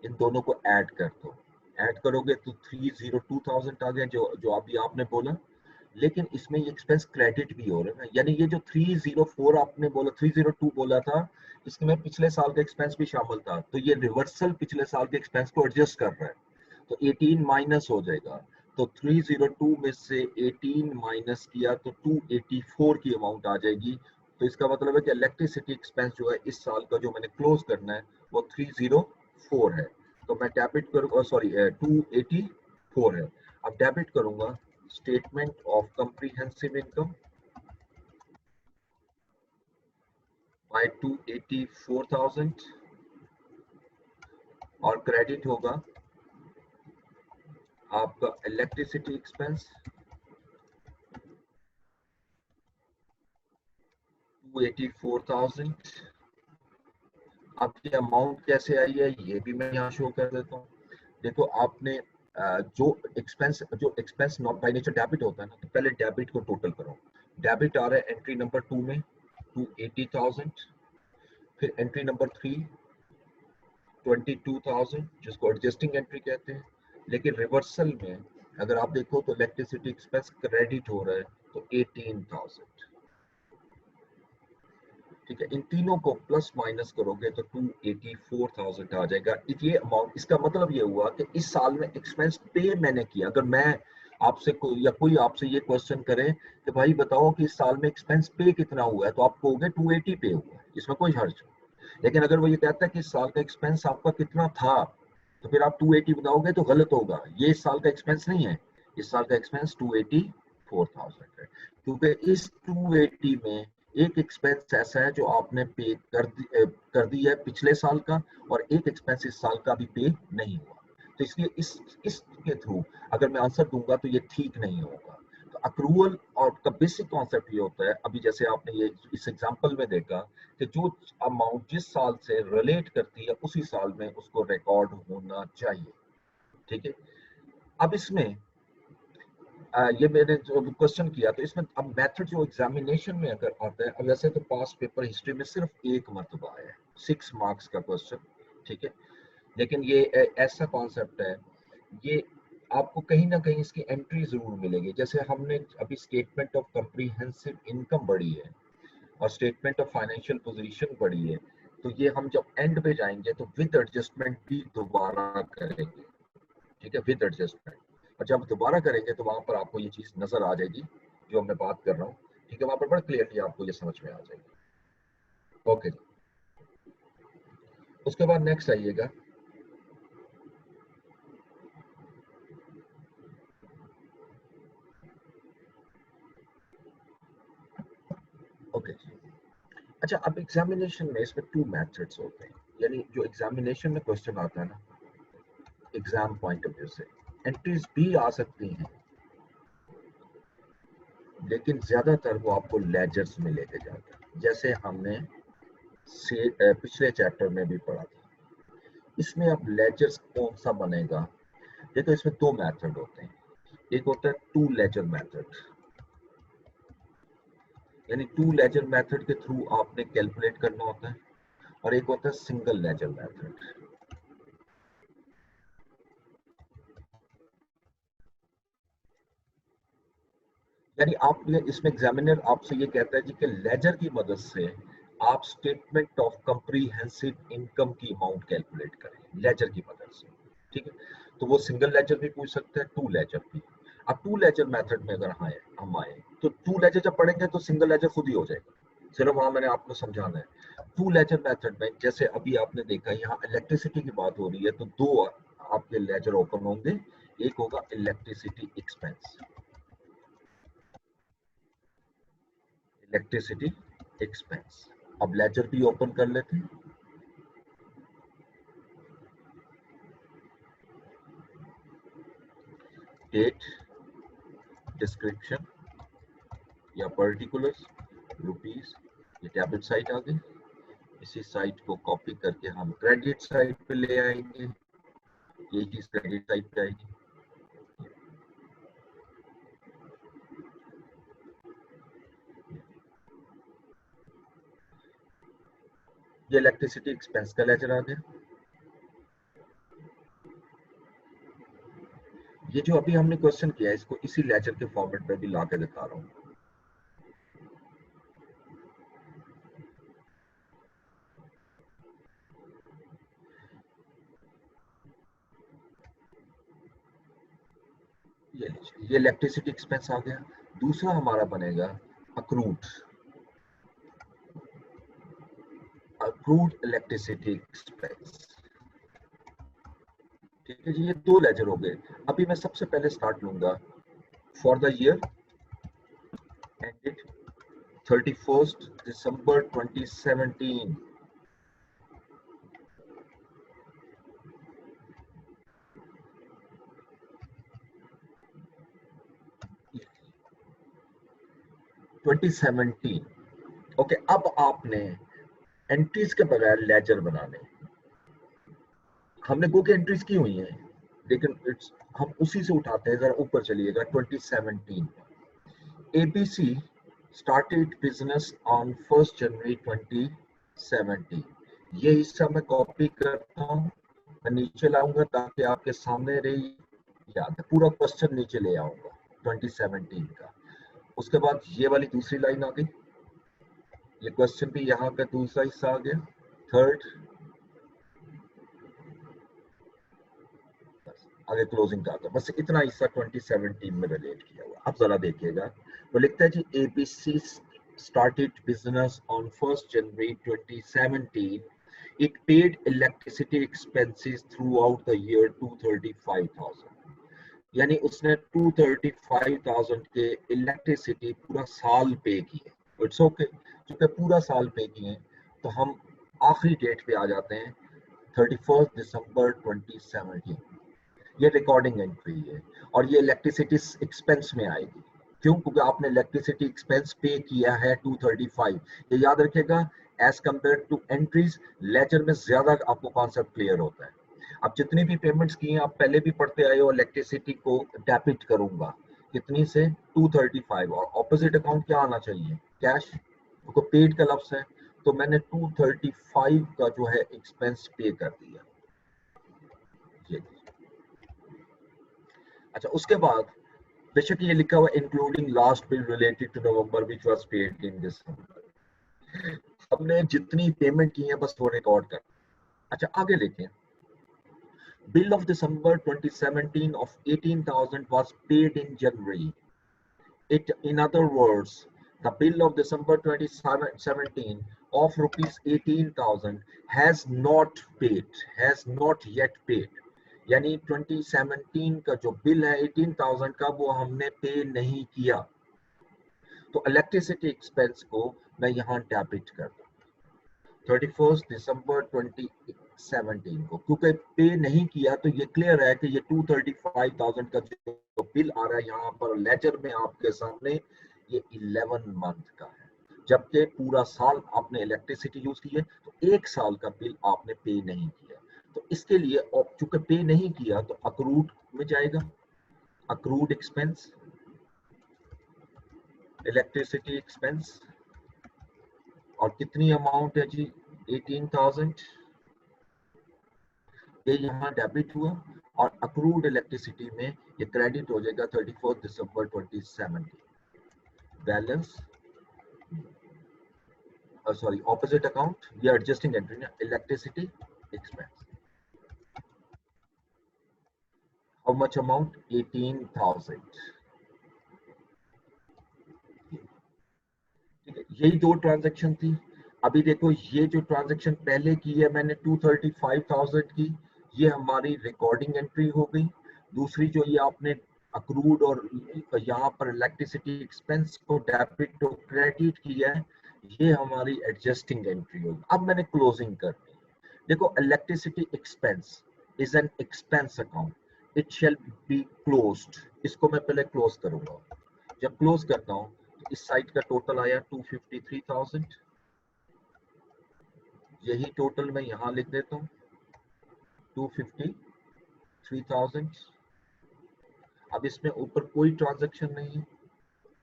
इन दोनों को ऐड कर दो, ऐड करोगे तो 302,000 आ गया, जो जो अभी आपने बोला, लेकिन इसमें ये एक्सपेंस क्रेडिट भी हो रहा है ना, यानी ये जो 304 आपने बोला, 302 बोला था, इसमें पिछले साल का एक्सपेंस भी शामिल था, तो ये रिवर्सल पिछले साल के एक्सपेंस को एडजस्ट कर रहा है, तो 18 माइनस हो जाएगा, तो 302 में से 18 माइनस किया तो 284 की अमाउंट आ जाएगी। तो इसका मतलब है कि इलेक्ट्रिसिटी एक्सपेंस जो है इस साल का जो मैंने क्लोज करना है वो 304 है, तो मैं डेबिट करूंगा, सॉरी 284 है। अब डेबिट करूंगा statement of comprehensive income by 284,000, और क्रेडिट होगा आपका इलेक्ट्रिसिटी एक्सपेंस 284,000। अब ये अमाउंट कैसे आई है ये भी मैं यहाँ शो कर देता हूँ। देखो आपने जो expense not by nature debit होता है ना, तो पहले डेबिट को टोटल करो। डेबिट आ रहा है एंट्री नंबर 2 में 280,000, फिर एंट्री नंबर 3 22,000 जिसको एडजस्टिंग एंट्री कहते हैं, लेकिन रिवर्सल में अगर आप देखो तो इलेक्ट्रिसिटी एक्सपेंस क्रेडिट हो रहा है तो 18,000, ठीक है। इन तीनों को प्लस माइनस करोगे तो 284,000 आ जाएगा। ये अमाउंट, इसका मतलब ये हुआ कि इस साल में एक्सपेंस पे मैंने किया। अगर मैं आपसे कोई आपसे ये क्वेश्चन करे कि भाई बताओ कि इस साल में एक्सपेंस पे कितना हुआ है, तो आप कहोगे 280 पे हुआ है, इसमें कोई हर्ज नहीं। लेकिन अगर वो ये कहता है कि इस साल का एक्सपेंस आपका कितना था, तो फिर आप 280 बताओगे तो गलत होगा, ये इस साल का एक्सपेंस नहीं है, इस साल का एक्सपेंस 284,000 है, क्योंकि इस 280 में एक एक्सपेंस ऐसा है जो आपने पे कर दी है पिछले साल का, और एक एक्सपेंस इस साल का भी पे नहीं हुआ, तो इसलिए इसके थ्रू अगर मैं आंसर दूंगा तो ये ठीक नहीं होगा। तो अक्रूवल और का बेसिक कॉन्सेप्ट ये होता है, अभी जैसे आपने ये इस एग्जांपल में देखा कि जो अमाउंट जिस साल से रिलेट करती है उसी साल में उसको रिकॉर्ड होना चाहिए, ठीक है। अब इसमें ये मैंने जो क्वेश्चन किया, तो इसमें अब मेथड जो एग्जामिनेशन में अगर आता है, अब वैसे तो पास पेपर हिस्ट्री में सिर्फ एक मरतबा आया है 6 मार्क्स का क्वेश्चन, ठीक है, लेकिन ये ऐसा कॉन्सेप्ट है, ये आपको कहीं ना कहीं इसकी एंट्री जरूर मिलेगी। जैसे हमने अभी स्टेटमेंट ऑफ कंप्रीहेंसिव इनकम पढ़ी है और स्टेटमेंट ऑफ फाइनेंशियल पोजीशन पढ़ी है, तो ये हम जब एंड पे जाएंगे तो विद एडजस्टमेंट भी दोबारा करेंगे, ठीक है, विद एडजस्टमेंट। और जब दोबारा करेंगे तो वहां पर आपको ये चीज नजर आ जाएगी जो मैं बात कर रहा हूँ, ठीक है, वहां पर बड़ा क्लियरली आपको ये समझ में आ जाएगी। ओके, उसके बाद नेक्स्ट आइएगा, ओके जी। अच्छा, अब एग्जामिनेशन में इसमें 2 मेथड्स होते हैं, यानी जो एग्जामिनेशन में क्वेश्चन आता है ना, एग्जाम पॉइंट ऑफ व्यू से एंट्रीज भी आ सकती हैं, लेकिन ज्यादातर वो आपको लेजर्स में लेके जाता है, जैसे हमने पिछले चैप्टर में भी पढ़ा था। इसमें अब लेजर्स कौन सा बनेगा, देखो इसमें 2 मेथड होते हैं, एक होता है 2 लेजर मेथड, यानी 2 लेजर मेथड के थ्रू आपने कैलकुलेट करना होता है, और एक होता है सिंगल लेजर मेथड। यानी आप इसमें एग्जामिनर आपसे ये कहता है जी कि लेजर की मदद से आप स्टेटमेंट ऑफ कंप्रीहेंसिव इनकम की अमाउंट कैलकुलेट करें लेजर की मदद से, ठीक है। तो वो सिंगल लेजर भी पूछ सकते हैं, 2 लेजर भी। अब 2 लेजर मेथड में अगर हम आए तो 2 लेजर जब पढ़ेंगे तो सिंगल लेजर खुद ही हो जाएगा, सिर्फ वहां मैंने आपको समझाना है। 2 लेजर मेथड में जैसे अभी आपने देखा यहाँ इलेक्ट्रिसिटी की बात हो रही है, तो 2 आपके लेजर ओपन होंगे, एक होगा इलेक्ट्रिसिटी एक्सपेंस, इलेक्ट्रिसिटी एक्सपेंस। अब लेजर भी ओपन कर लेते हैं, डेट, डिस्क्रिप्शन या पर्टिकुलर्स, रुपीस, ये टैबलेट साइट आ गई। इसी साइट को कॉपी करके हम क्रेडिट साइट पे ले आएंगे, ये चीज क्रेडिट साइट पे आएगी। ये इलेक्ट्रिसिटी एक्सपेंस का लेजर आ गया। ये जो अभी हमने क्वेश्चन किया है इसको इसी लेजर के फॉर्मेट में भी ला के दिखा रहा हूँ। ये इलेक्ट्रिसिटी एक्सपेंस आ गया। दूसरा हमारा बनेगा अक्रूड इलेक्ट्रिसिटी एक्सपेंस। ठीक है जी, ये दो लेजर हो गए। अभी मैं सबसे पहले स्टार्ट लूंगा for the year ended 31st December 2017। Okay, अब आपने एंट्रीज के बगैर लेजर बनाने, हमने गो की एंट्रीज की हुई हैं लेकिन हम उसी से उठाते हैं। जरा ऊपर चलिएगा 2017। ABC started business on 1st January 2017। ये हिस्सा मैं कॉपी करता हूँ, मैं नीचे लाऊंगा ताकि आपके सामने रही याद है। पूरा क्वेश्चन नीचे ले आऊंगा 2017 का। उसके बाद ये वाली दूसरी लाइन आ गई, ये क्वेश्चन भी यहाँ का दूसरा हिस्सा आ गया, थर्ड। आगे क्लोजिंग का आता, बस इतना हिस्सा 2017 में रिलेट किया हुआ। अब जरा देखिएगा, वो लिखता है जी ABC started business on 1st January 2017. It paid electricity expenses throughout the year 235,000। यानी उसने 235,000 के इलेक्ट्रिसिटी पूरा साल पे की है। इट्स ओके, क्योंकि पूरा साल पे किए हैं तो हम आखिरी डेट पे आ जाते हैं 31st December 2017। ये रिकॉर्डिंग एंट्री है और ये इलेक्ट्रिसिटी एक्सपेंस में आएगी। क्यों? क्योंकि आपने इलेक्ट्रिसिटी एक्सपेंस पे किया है 235। ये याद रखिएगा, as compare to entries ledger में ज्यादा आपको कॉन्सेप्ट क्लियर होता है। अब जितनी भी पेमेंट्स की हैं आप पहले भी पढ़ते आए हो, इलेक्ट्रिसिटी को डेबिट करूंगा कितनी से 235, और ऑपोजिट अकाउंट क्या आना चाहिए? कैश, क्योंकि पेड का लफ्ज है तो मैंने 235 का जो है एक्सपेंस पे कर दिया। ये अच्छा, उसके बाद बेशक ये लिखा हुआ including last bill related to November which was paid in December. हमने जितनी पेमेंट की है बस वो रिकॉर्ड कर। अच्छा आगे देखें, bill of December 2017 of 18,000 was paid in January. It in other words the bill of December 2017 of rupees 18,000 has not yet paid। यानी 2017 का जो बिल है 18,000 का वो हमने पे नहीं किया, तो इलेक्ट्रिसिटी एक्सपेंस को मैं यहाँ डेबिट कर दूँ 31st December 2017 को, क्योंकि पे नहीं किया तो ये क्लियर है कि ये 235,000 का जो बिल आ रहा है यहाँ पर लेजर में आपके सामने, ये 11 मंथ का है, जबकि पूरा साल आपने इलेक्ट्रिसिटी यूज की है तो एक साल का बिल आपने पे नहीं किया। तो इसके लिए चूंकि पे नहीं किया तो अक्रूड में जाएगा, अक्रूड एक्सपेंस, इलेक्ट्रिसिटी एक्सपेंस, और कितनी अमाउंट है जी 18,000, ये यहाँ डेबिट हुआ और अक्रूड इलेक्ट्रिसिटी में ये क्रेडिट हो जाएगा 31st December 2017। Balance sorry opposite account, we are adjusting entry ना, electricity expense. How much amount? 18,000। ठीक है, यही दो ट्रांजैक्शन थी। अभी देखो ये जो ट्रांजैक्शन पहले की है मैंने 235,000 की, ये हमारी रिकॉर्डिंग एंट्री हो गई। दूसरी जो ये आपने अक्रूड और यहाँ पर इलेक्ट्रिसिटी एक्सपेंस को डेबिट और क्रेडिट किया है, ये हमारी एडजस्टिंग एंट्री होगी। अब मैंने क्लोजिंग करनी है। देखो electricity expense is an expense account, it shall be closed, इसको मैं पहले क्लोज करूंगा। जब क्लोज करता हूं तो इस साइड का टोटल आया 253,000, यही टोटल मैं यहां लिख देता हूं 253,000। अब इसमें ऊपर कोई ट्रांजैक्शन नहीं है,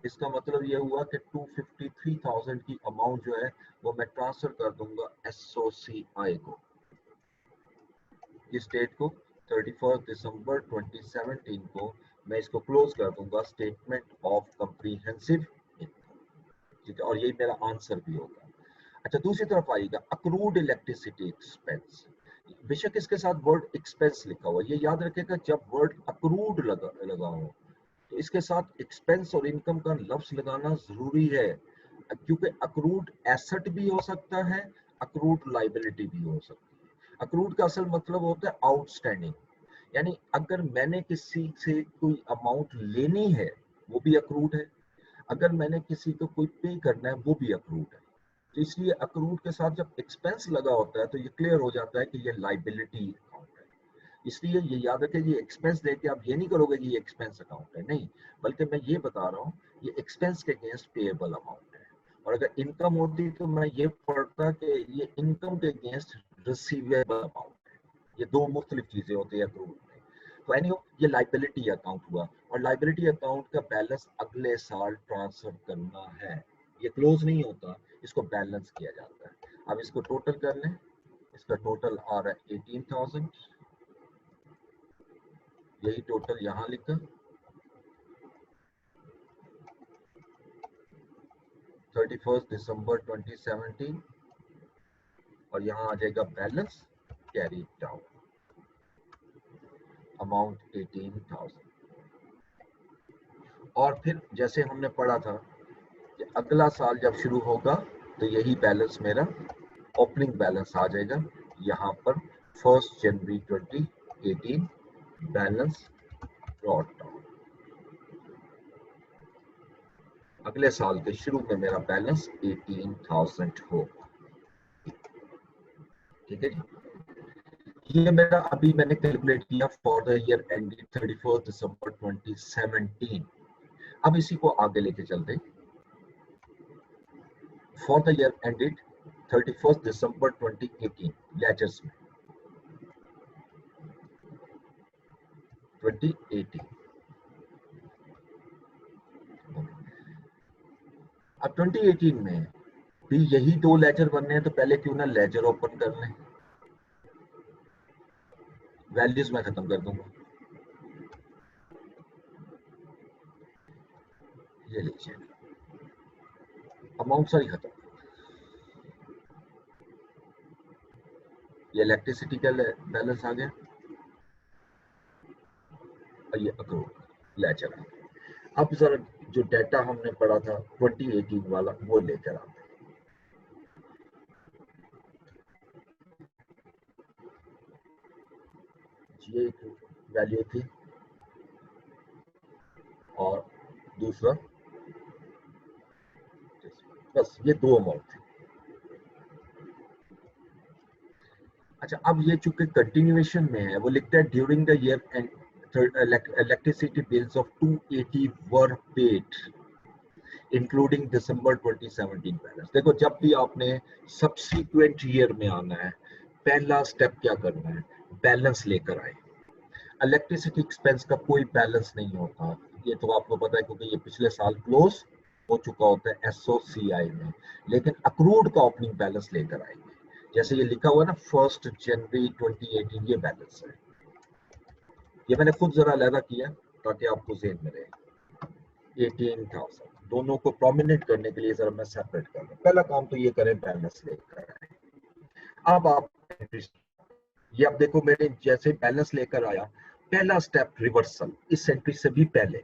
इसका मतलब ये हुआ कि 253,000 की अमाउंट जो है वो मैं ट्रांसफर कर दूंगा एसओसीआई को। इस डेट को 31 दिसंबर 2017 को मैं इसको क्लोज कर दूंगा स्टेटमेंट ऑफ कंप्रीहेंसिव इनकम, ठीक है, और यही मेरा आंसर भी होगा। अच्छा, दूसरी तरफ आएगा अक्रूड इलेक्ट्रिसिटी एक्सपेंस। बेशक इसके साथ वर्ड एक्सपेंस लिखा हुआ, ये याद रखेगा जब वर्ड अक्रूड लगा हो तो इसके साथ एक्सपेंस और इनकम का लफ्ज लगाना जरूरी है, क्योंकि अक्रूड एसेट भी हो सकता है, अक्रूड लाइबिलिटी भी हो सकती है। अक्रूड का असल मतलब होता है आउटस्टैंडिंग, यानी अगर मैंने किसी से कोई अमाउंट लेनी है वो भी अक्रूड है, अगर मैंने किसी को कोई पे करना है वो भी अक्रूड है। तो इसलिए अक्रूड के साथ जब एक्सपेंस लगा होता है तो ये क्लियर हो जाता है कि ये लाइबिलिटी अकाउंट है। इसलिए ये याद रखें, ये एक्सपेंस देके आप ये नहीं करोगे कि ये एक्सपेंस अकाउंट है, नहीं, बल्कि मैं ये बता रहा हूँ ये एक्सपेंस के अगेंस्ट पेएबल अमाउंट है। और अगर इनकम होती तो मैं ये पढ़ता कि ये इनकम के अगेंस्ट रिसीवेबल अमाउंट है। ये दो मुख्तलिफ चीजें होती है अक्रूड में। तो एनीहो ये लाइबिलिटी अकाउंट हुआ, और लाइबिलिटी अकाउंट का बैलेंस अगले साल ट्रांसफर करना है, ये क्लोज नहीं होता, इसको बैलेंस किया जाता है। अब इसको टोटल कर लें, इसका टोटल आ रहा है 18,000, यही टोटल यहां लिखा 31 दिसंबर 2017, और यहां आ जाएगा बैलेंस कैरी डाउन अमाउंट 18,000। और फिर जैसे हमने पढ़ा था कि अगला साल जब शुरू होगा तो यही बैलेंस मेरा ओपनिंग बैलेंस आ जाएगा, यहाँ पर 1 जनवरी 2018 बैलेंस ब्रॉट डाउन। अगले साल के शुरू में मेरा बैलेंस 18,000 होगा, ठीक है जी। ये मेरा अभी मैंने कैलकुलेट किया फॉर द ईयर एंडेड 31 दिसंबर 2017। अब इसी को आगे लेके चलते, फॉर द ईयर एंडेड 31 दिसंबर 2018 लेजर्स में 2018। अब 2018 में भी यही दो लेजर बनने हैं, तो पहले क्यों ना लेजर ओपन कर लें, वैल्यूज मैं खत्म कर दूंगा, ये लीजिए अमाउंट सारी खत्म। ये इलेक्ट्रिसिटी का बैलेंस आ गया और ये अक्रूड लेजर आ गया। अब जरा जो डाटा हमने पढ़ा था 2018 वाला वो लेकर आते हैं। ये एक वैल्यू थी और दूसरा, बस ये दो अमाउंट थी। अच्छा, अब ये चूंकि कंटिन्यूएशन में है, वो लिखता है during the year and electricity bills of 280 were paid including December 2017 balance. देखो, जब भी आपने सब्सिक्वेंट ईयर में आना है, पहला स्टेप क्या करना है, बैलेंस लेकर आए। इलेक्ट्रिसिटी एक्सपेंस का कोई बैलेंस नहीं होता, ये तो आपको पता है क्योंकि ये पिछले साल क्लोज हो चुका होता है एसओसीआई में, लेकिन अक्रूड का ओपनिंग बैलेंस लेकर आएंगे। जैसे ये लिखा हुआ है ना 1 जनवरी 2018, ये बैलेंस है, ये मैंने खुद जरा अलग किया ताकि आपको ज़हन में रहे। 18,000 दोनों को प्रोमिनेंट करने के लिए जरा मैं सेपरेट कर रहा हूं। पहला काम तो ये करें, बैलेंस लेकर आए। अब आप ये अब देखो, मैंने जैसे बैलेंस लेकर आया, पहला स्टेप रिवर्सल, इस एंट्री से भी पहले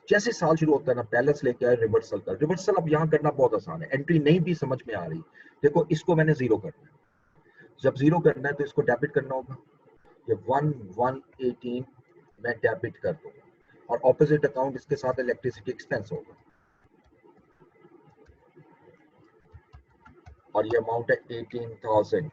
जैसे साल शुरू होता है ना, बैलेंस लेके आए रिवर्सल का। रिवर्सल अब यहाँ करना बहुत आसान है, एंट्री नहीं भी समझ में आ रही। देखो, इसको मैंने जीरो करना है, जब जीरो करना है तो इसको डेबिट करना होगा, ये 1118 मैं डेबिट कर दूंगा, और ऑपोजिट अकाउंट इसके साथ इलेक्ट्रिसिटी एक्सपेंस होगा, और ये अमाउंट है 18,000,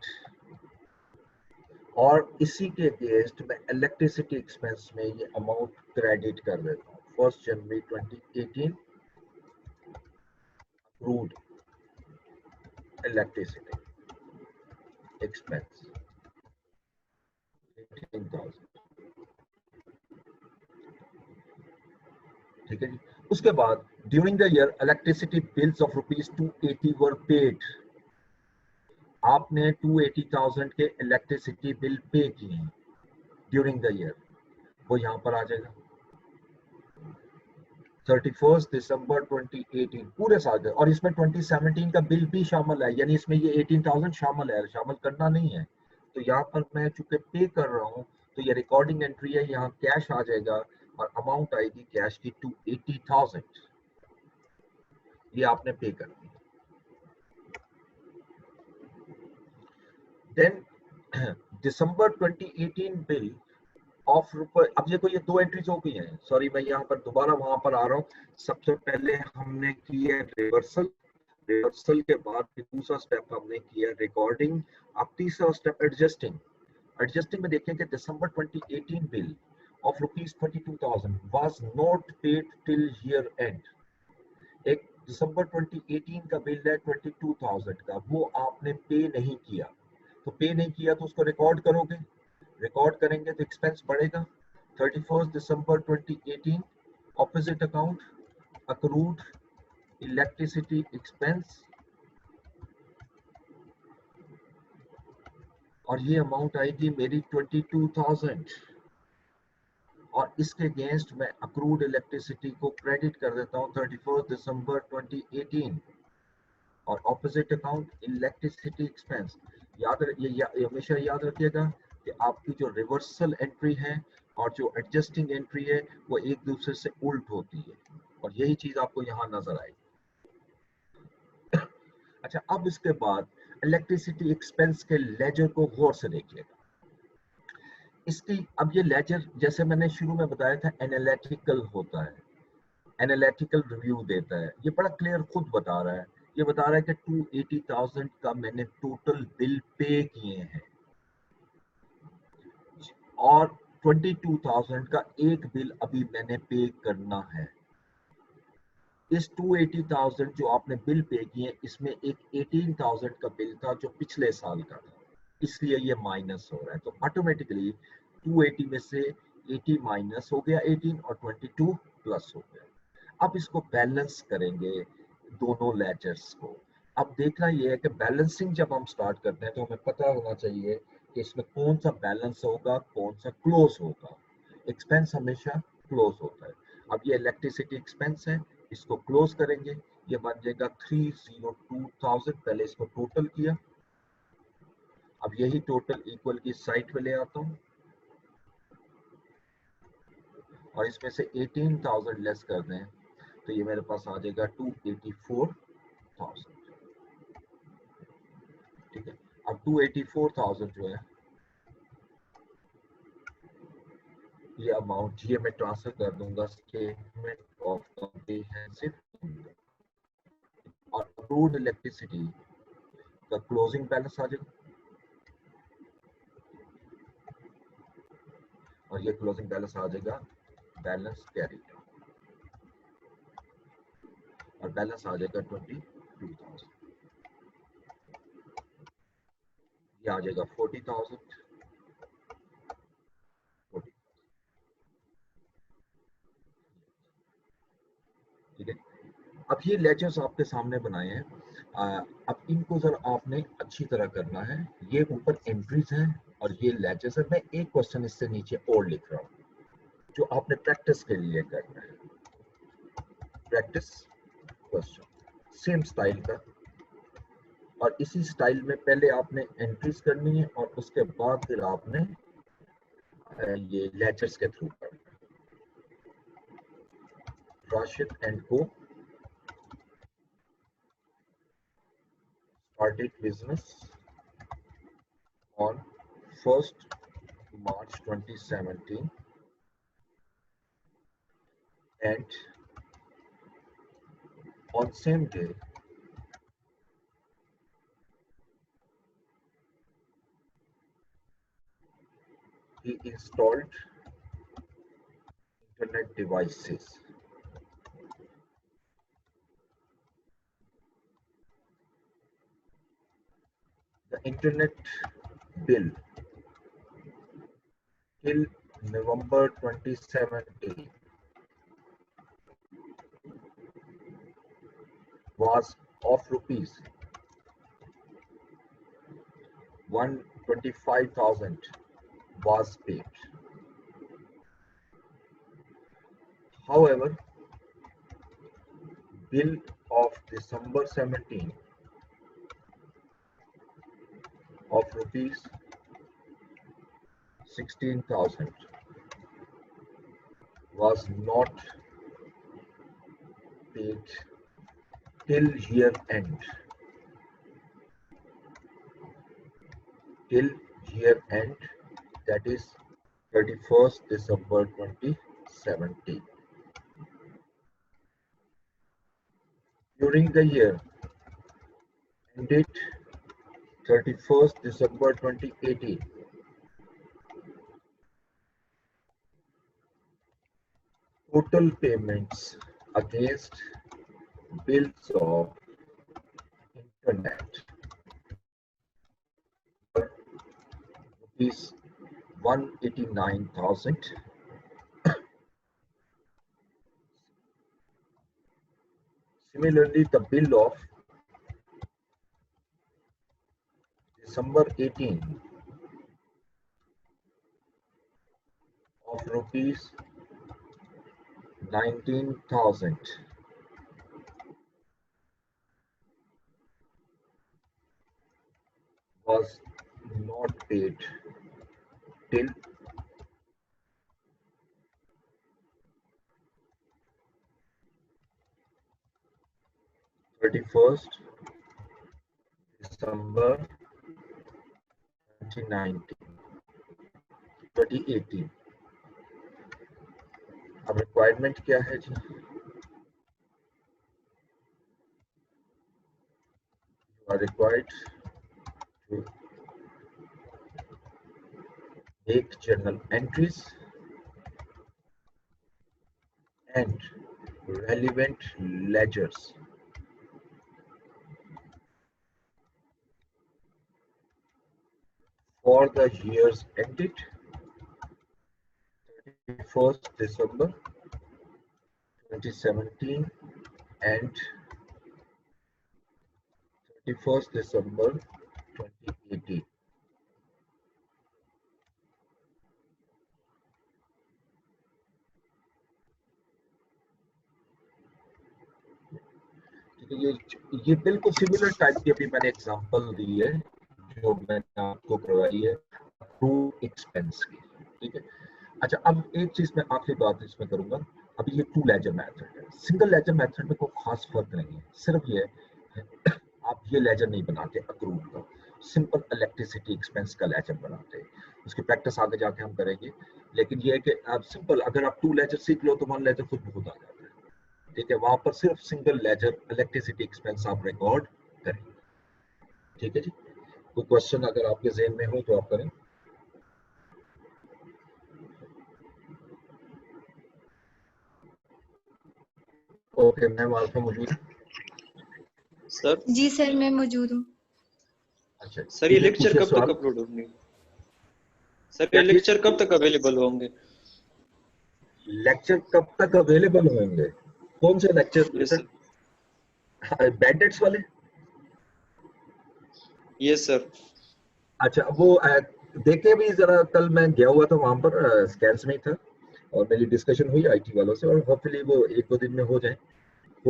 और इसी के अगेंस्ट मैं इलेक्ट्रिसिटी एक्सपेंस में ये अमाउंट क्रेडिट कर देता हूँ। 1 जनवरी 2018 अक्रूड इलेक्ट्रिसिटी एक्सपेंस 18,000, ठीक है जी। उसके बाद during the year electricity bills of ₹280 were paid. आपने 280,000 के इलेक्ट्रिसिटी बिल पे किए हैं ड्यूरिंग द ईयर, वो यहाँ पर आ जाएगा। 31 दिसंबर 2018 पूरे साल का, और इसमें 2017 का बिल भी शामिल है, यानी इसमें ये 18,000 शामिल है, शामिल करना नहीं है। तो यहाँ पर मैं चूंकि पे कर रहा हूँ तो ये रिकॉर्डिंग एंट्री है, यहाँ कैश आ जाएगा और अमाउंट आएगी कैश की 280,000, ये आपने पे कर दी। देन दिसंबर 2018 बिल ऑफ रुपए, अब देखो ये दो एंट्रीज हो गई हैं, सॉरी मैं यहाँ पर दोबारा वहां पर आ रहा हूँ। सबसे पहले हमने किया रिवर्सल, रिवर्सल के बाद फिर दूसरा स्टेप हमने किया रिकॉर्डिंग, अब तीसरा स्टेप एडजस्टिंग। एडजस्टिंग में देखें कि दिसंबर 2018 bill of ₹32,000 was not paid till year and. एक दिसंबर 2018 का बिल है 22,000 का, वो आपने पे नहीं किया, तो पे नहीं किया तो उसको रिकॉर्ड करोगे, रिकॉर्ड करेंगे तो एक्सपेंस बढ़ेगा। 31 दिसंबर 2018 opposite account accrued electricity expense, और ये अमाउंट आएगी मेरी 22,000, और इसके अगेंस्ट मैं अक्रूड इलेक्ट्रिसिटी को क्रेडिट कर देता हूँ 31 दिसंबर 2018, और ऑपोजिट अकाउंट इलेक्ट्रिसिटी एक्सपेंस। ये हमेशा याद रखिएगा कि आपकी जो रिवर्सल एंट्री है और जो एडजस्टिंग एंट्री है वो एक दूसरे से उल्ट होती है, और यही चीज आपको यहाँ नजर आएगी। अच्छा, अब इसके बाद इलेक्ट्रिसिटी एक्सपेंस के लेजर को गौर से देखिएगा। इसकी अब ये लेजर जैसे मैंने शुरू में बताया था एनालिटिकल होता है, एनालिटिकल रिव्यू देता है, ये बड़ा क्लियर खुद बता रहा है। ये बता रहा है कि 280,000 का मैंने टोटल बिल पे किए हैं और 22,000 का एक बिल अभी मैंने पे करना है। इस 280,000 जो आपने बिल पे किए इसमें एक 18,000 का बिल था जो पिछले साल का था, इसलिए ये माइनस हो रहा है। तो ऑटोमेटिकली 280 में से 80 माइनस हो गया 18 और 22 प्लस हो गया। अब इसको बैलेंस करेंगे दोनों लेजर्स को। अब देखना ये है कि बैलेंसिंग जब हम स्टार्ट करते हैं तो हमें पता होना चाहिए कि इसमें कौन सा बैलेंस होगा, कौन सा क्लोज होगा। एक्सपेंस हमेशा क्लोज होता है। अब ये इलेक्ट्रिसिटी एक्सपेंस है, इसको क्लोज करेंगे, ये बन जाएगा 302,000। पहले इसको टोटल किया, अब यही टोटल इक्वल की साइड पे ले आता हूँ और इसमें से 18,000 लेस कर दें तो ये मेरे पास आ जाएगा 284,000। ठीक है, अब 284,000 जो है ये अमाउंट ये मैं ट्रांसफर कर दूंगा स्टेटमेंट ऑफ कॉम्प्रिहेंसिव इनकम, और अप्रूव्ड इलेक्ट्रिसिटी का क्लोजिंग बैलेंस आ जाएगा, और ये क्लोजिंग बैलेंस आ जाएगा बैलेंस कैरी, और बैलेंस आ जाएगा 22,000। ये आ जाएगा 40,000, 40। ठीक है, अब ये लेजर्स आपके सामने बनाए हैं। अब इनको जरा आपने अच्छी तरह करना है। ये ऊपर एंट्रीज हैं और ये लेजर्स है। मैं एक क्वेश्चन इससे नीचे और लिख रहा हूँ जो आपने प्रैक्टिस के लिए करना है। प्रैक्टिस क्वेश्चन सेम स्टाइल का, और इसी स्टाइल में पहले आपने एंट्रीज करनी है और उसके बाद फिर आपने ये लेजर्स के थ्रू करना है। राशिद एंड को started business on 1st March 2017 and on same day the installed internet devices. The internet bill till November 2017 was of rupees 125,000 was paid. However, bill of December 17 of rupees 16,000 was not paid till year end. Till year end, that is 31st December 2017. During the year ended 31st December 2018, total payments against bills of internet were rupees 189,000. Similarly, the bill of December 18 of rupees 19,000 was not paid till 31st December 2018. अब requirement क्या है जी? You are required to make journal entries and relevant ledgers for the years ended 31st December 2017 and 31st December 2018. ये बिल्कुल similar type की अभी मैंने example दी है जो मैंने आपको करवाई है अक्रूड एक्सपेंस की, ठीक है। अच्छा, अब एक चीज मैं आखिरी बात इसमें करूंगा। अभी ये टू लेजर मेथड है, सिंगल लेजर मेथड में कोई खास फर्क नहीं है, सिर्फ ये आप ये लेजर नहीं बनाते अक्रूड का, सिंपल इलेक्ट्रिसिटी एक्सपेंस का लेजर बनाते हैं। उसकी प्रैक्टिस आगे जाके हम करेंगे, लेकिन ये है कि आप सिंपल अगर आप टू लेजर सीख लो तो वन लेजर खुद बहुत आ जाता है, ठीक है। वहां पर सिर्फ सिंगल लेजर इलेक्ट्रिसिटी एक्सपेंस आप रिकॉर्ड करें, ठीक है जी। कोई क्वेश्चन अगर आपके ज़हन में हो तो आप करें। ओके मैम, आपका मौजूद है? सर जी सर, मैं मौजूद हूँ। अच्छा सर, ये लेक्चर कब तक अपलोड होंगे? सर ये लेक्चर कब तक अवेलेबल होंगे? लेक्चर कब तक अवेलेबल होंगे? कौन से लेक्चर सर? बैंडेट्स वाले? Yes sir. अच्छा, वो देखे भी जरा, कल मैं गया हुआ था वहां पर, स्कैन्स में था और मेरी डिस्कशन हुई आईटी वालों से, और होपफुली वो एक दो दिन में हो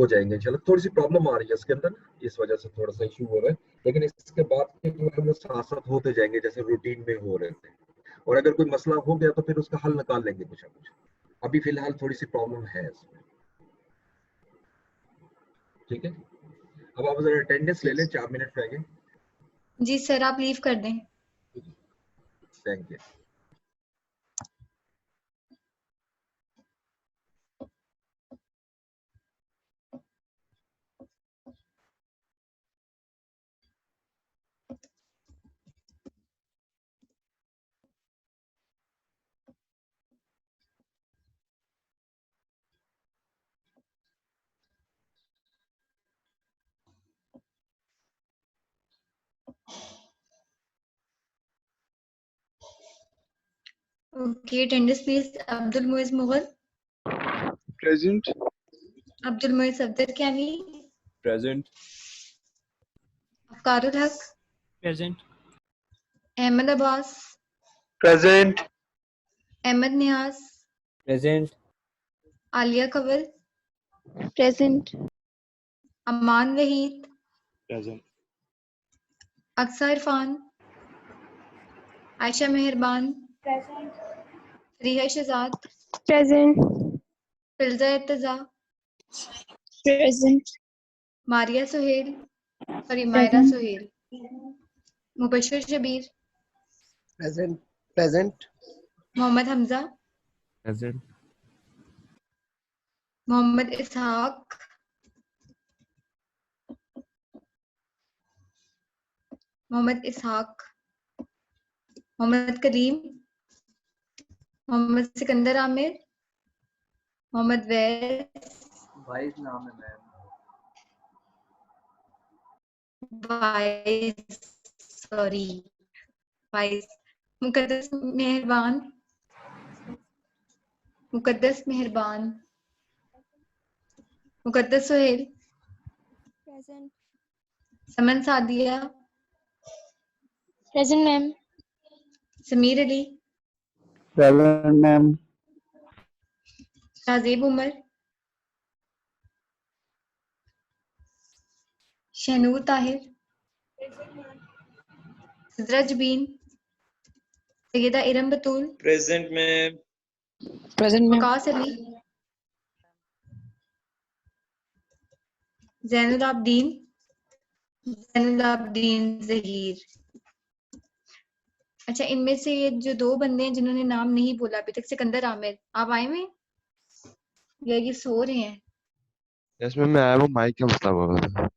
जाएंगे इंशाल्लाह। थोड़ी सी प्रॉब्लम आ रही है इसके अंदर, इस वजह से थोड़ा सा इशू हो रहा है, लेकिन इसके बाद के जो है वो साथ साथ होते जाएंगे जैसे रूटीन में हो रहे थे, और अगर कोई मसला हो गया तो फिर उसका हल निकाल लेंगे कुछ ना कुछ। अभी फिलहाल थोड़ी सी प्रॉब्लम है इसमें, ठीक है। अब आप जरा अटेंडेंस ले लें, 4 मिनट रह गए। जी सर, आप लीव कर दें। Thank you. Okay, attendance please. Abdul Muiz Mughal, Present. Abdul Muiz Safdar Kiani, Present. Afkarul Haq, Present. Ahmed Abbas, Present. Ahmed Niyaz, Present. Alia Kawal, Present. Aman Wahid, Present. Aqsa Irfan, Aisha Meherban, Present. Riha Shahzad, Present. Filza Irtaza, Present. Maria Sohail, Myra Present. Sohail, Mubashir Shabir, Present. Present. Mohammad Hamza, Present. Mohammad Ishaq, Mohammad Ishaq, Mohammad Kareem, Mohammad Sikandar Amir, Mohammad Wais, vice नाम है ma'am. Wais, sorry, Wais, Muqaddas Meherban, Muqaddas Meherban, Muqaddas Sohail, Present. Saman Sadia, Present, ma'am. Sameer Ali, Present, ma'am. Shahzeeb Umar, Shahnur Tahir, Sidra Jabin, Sayyida Iram Batul, present में Present, ma'am. Waqas Ali, Zainul Abdeen, Zainul Abdeen Zahir. अच्छा, इनमें से ये जो दो बंदे हैं जिन्होंने नाम नहीं बोला अभी तक, सिकंदर आमिर, आप आए हुए हैं या ये सो रहे हैं? यस मैम, मैं आया हूँ, माइक का मसला हुआ था.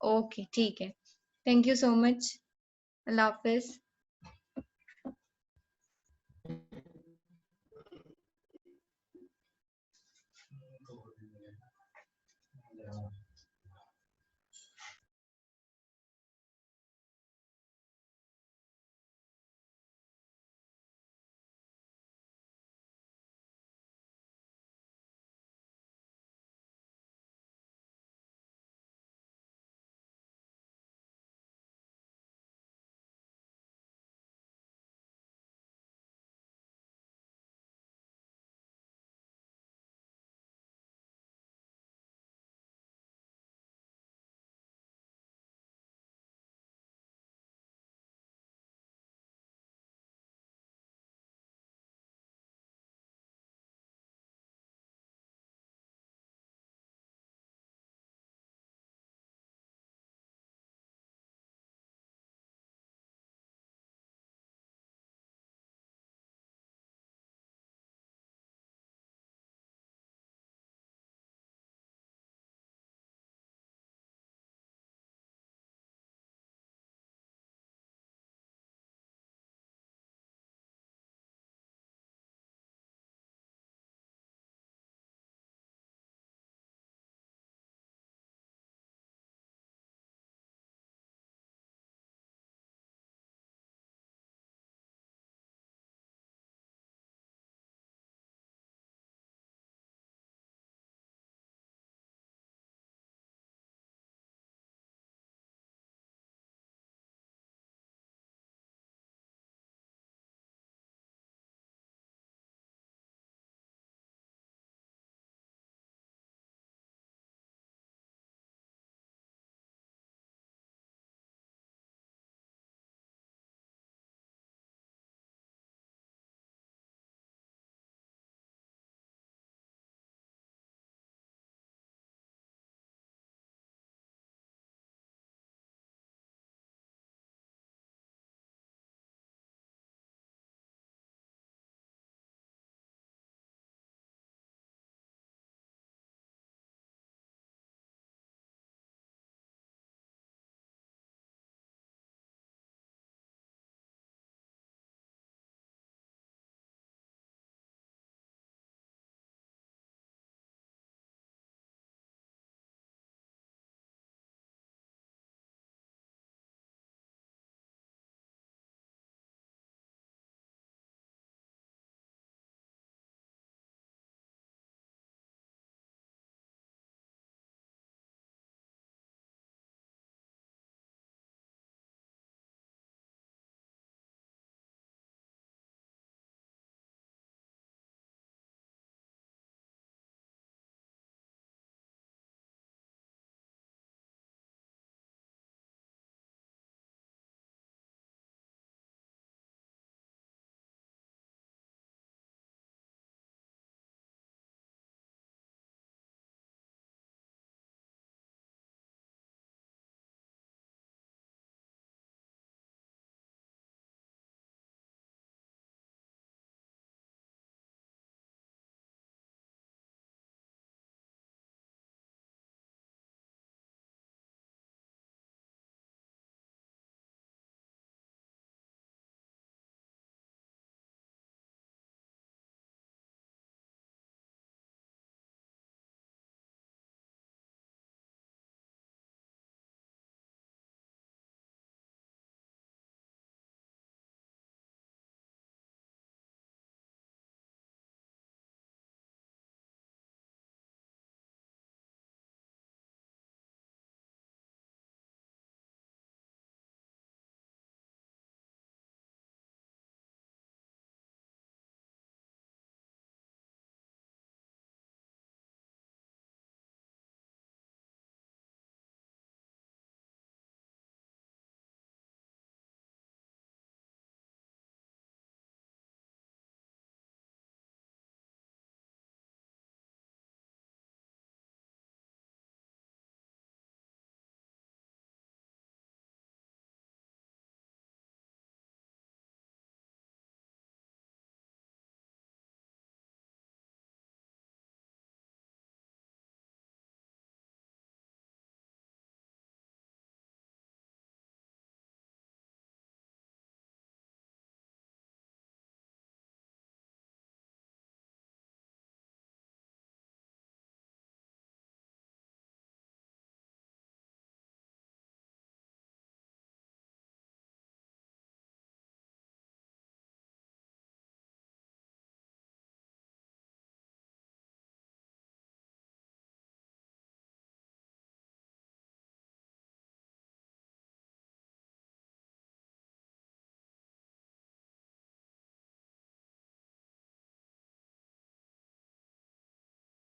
ओके, ठीक है, thank you so much, Allah Hafiz.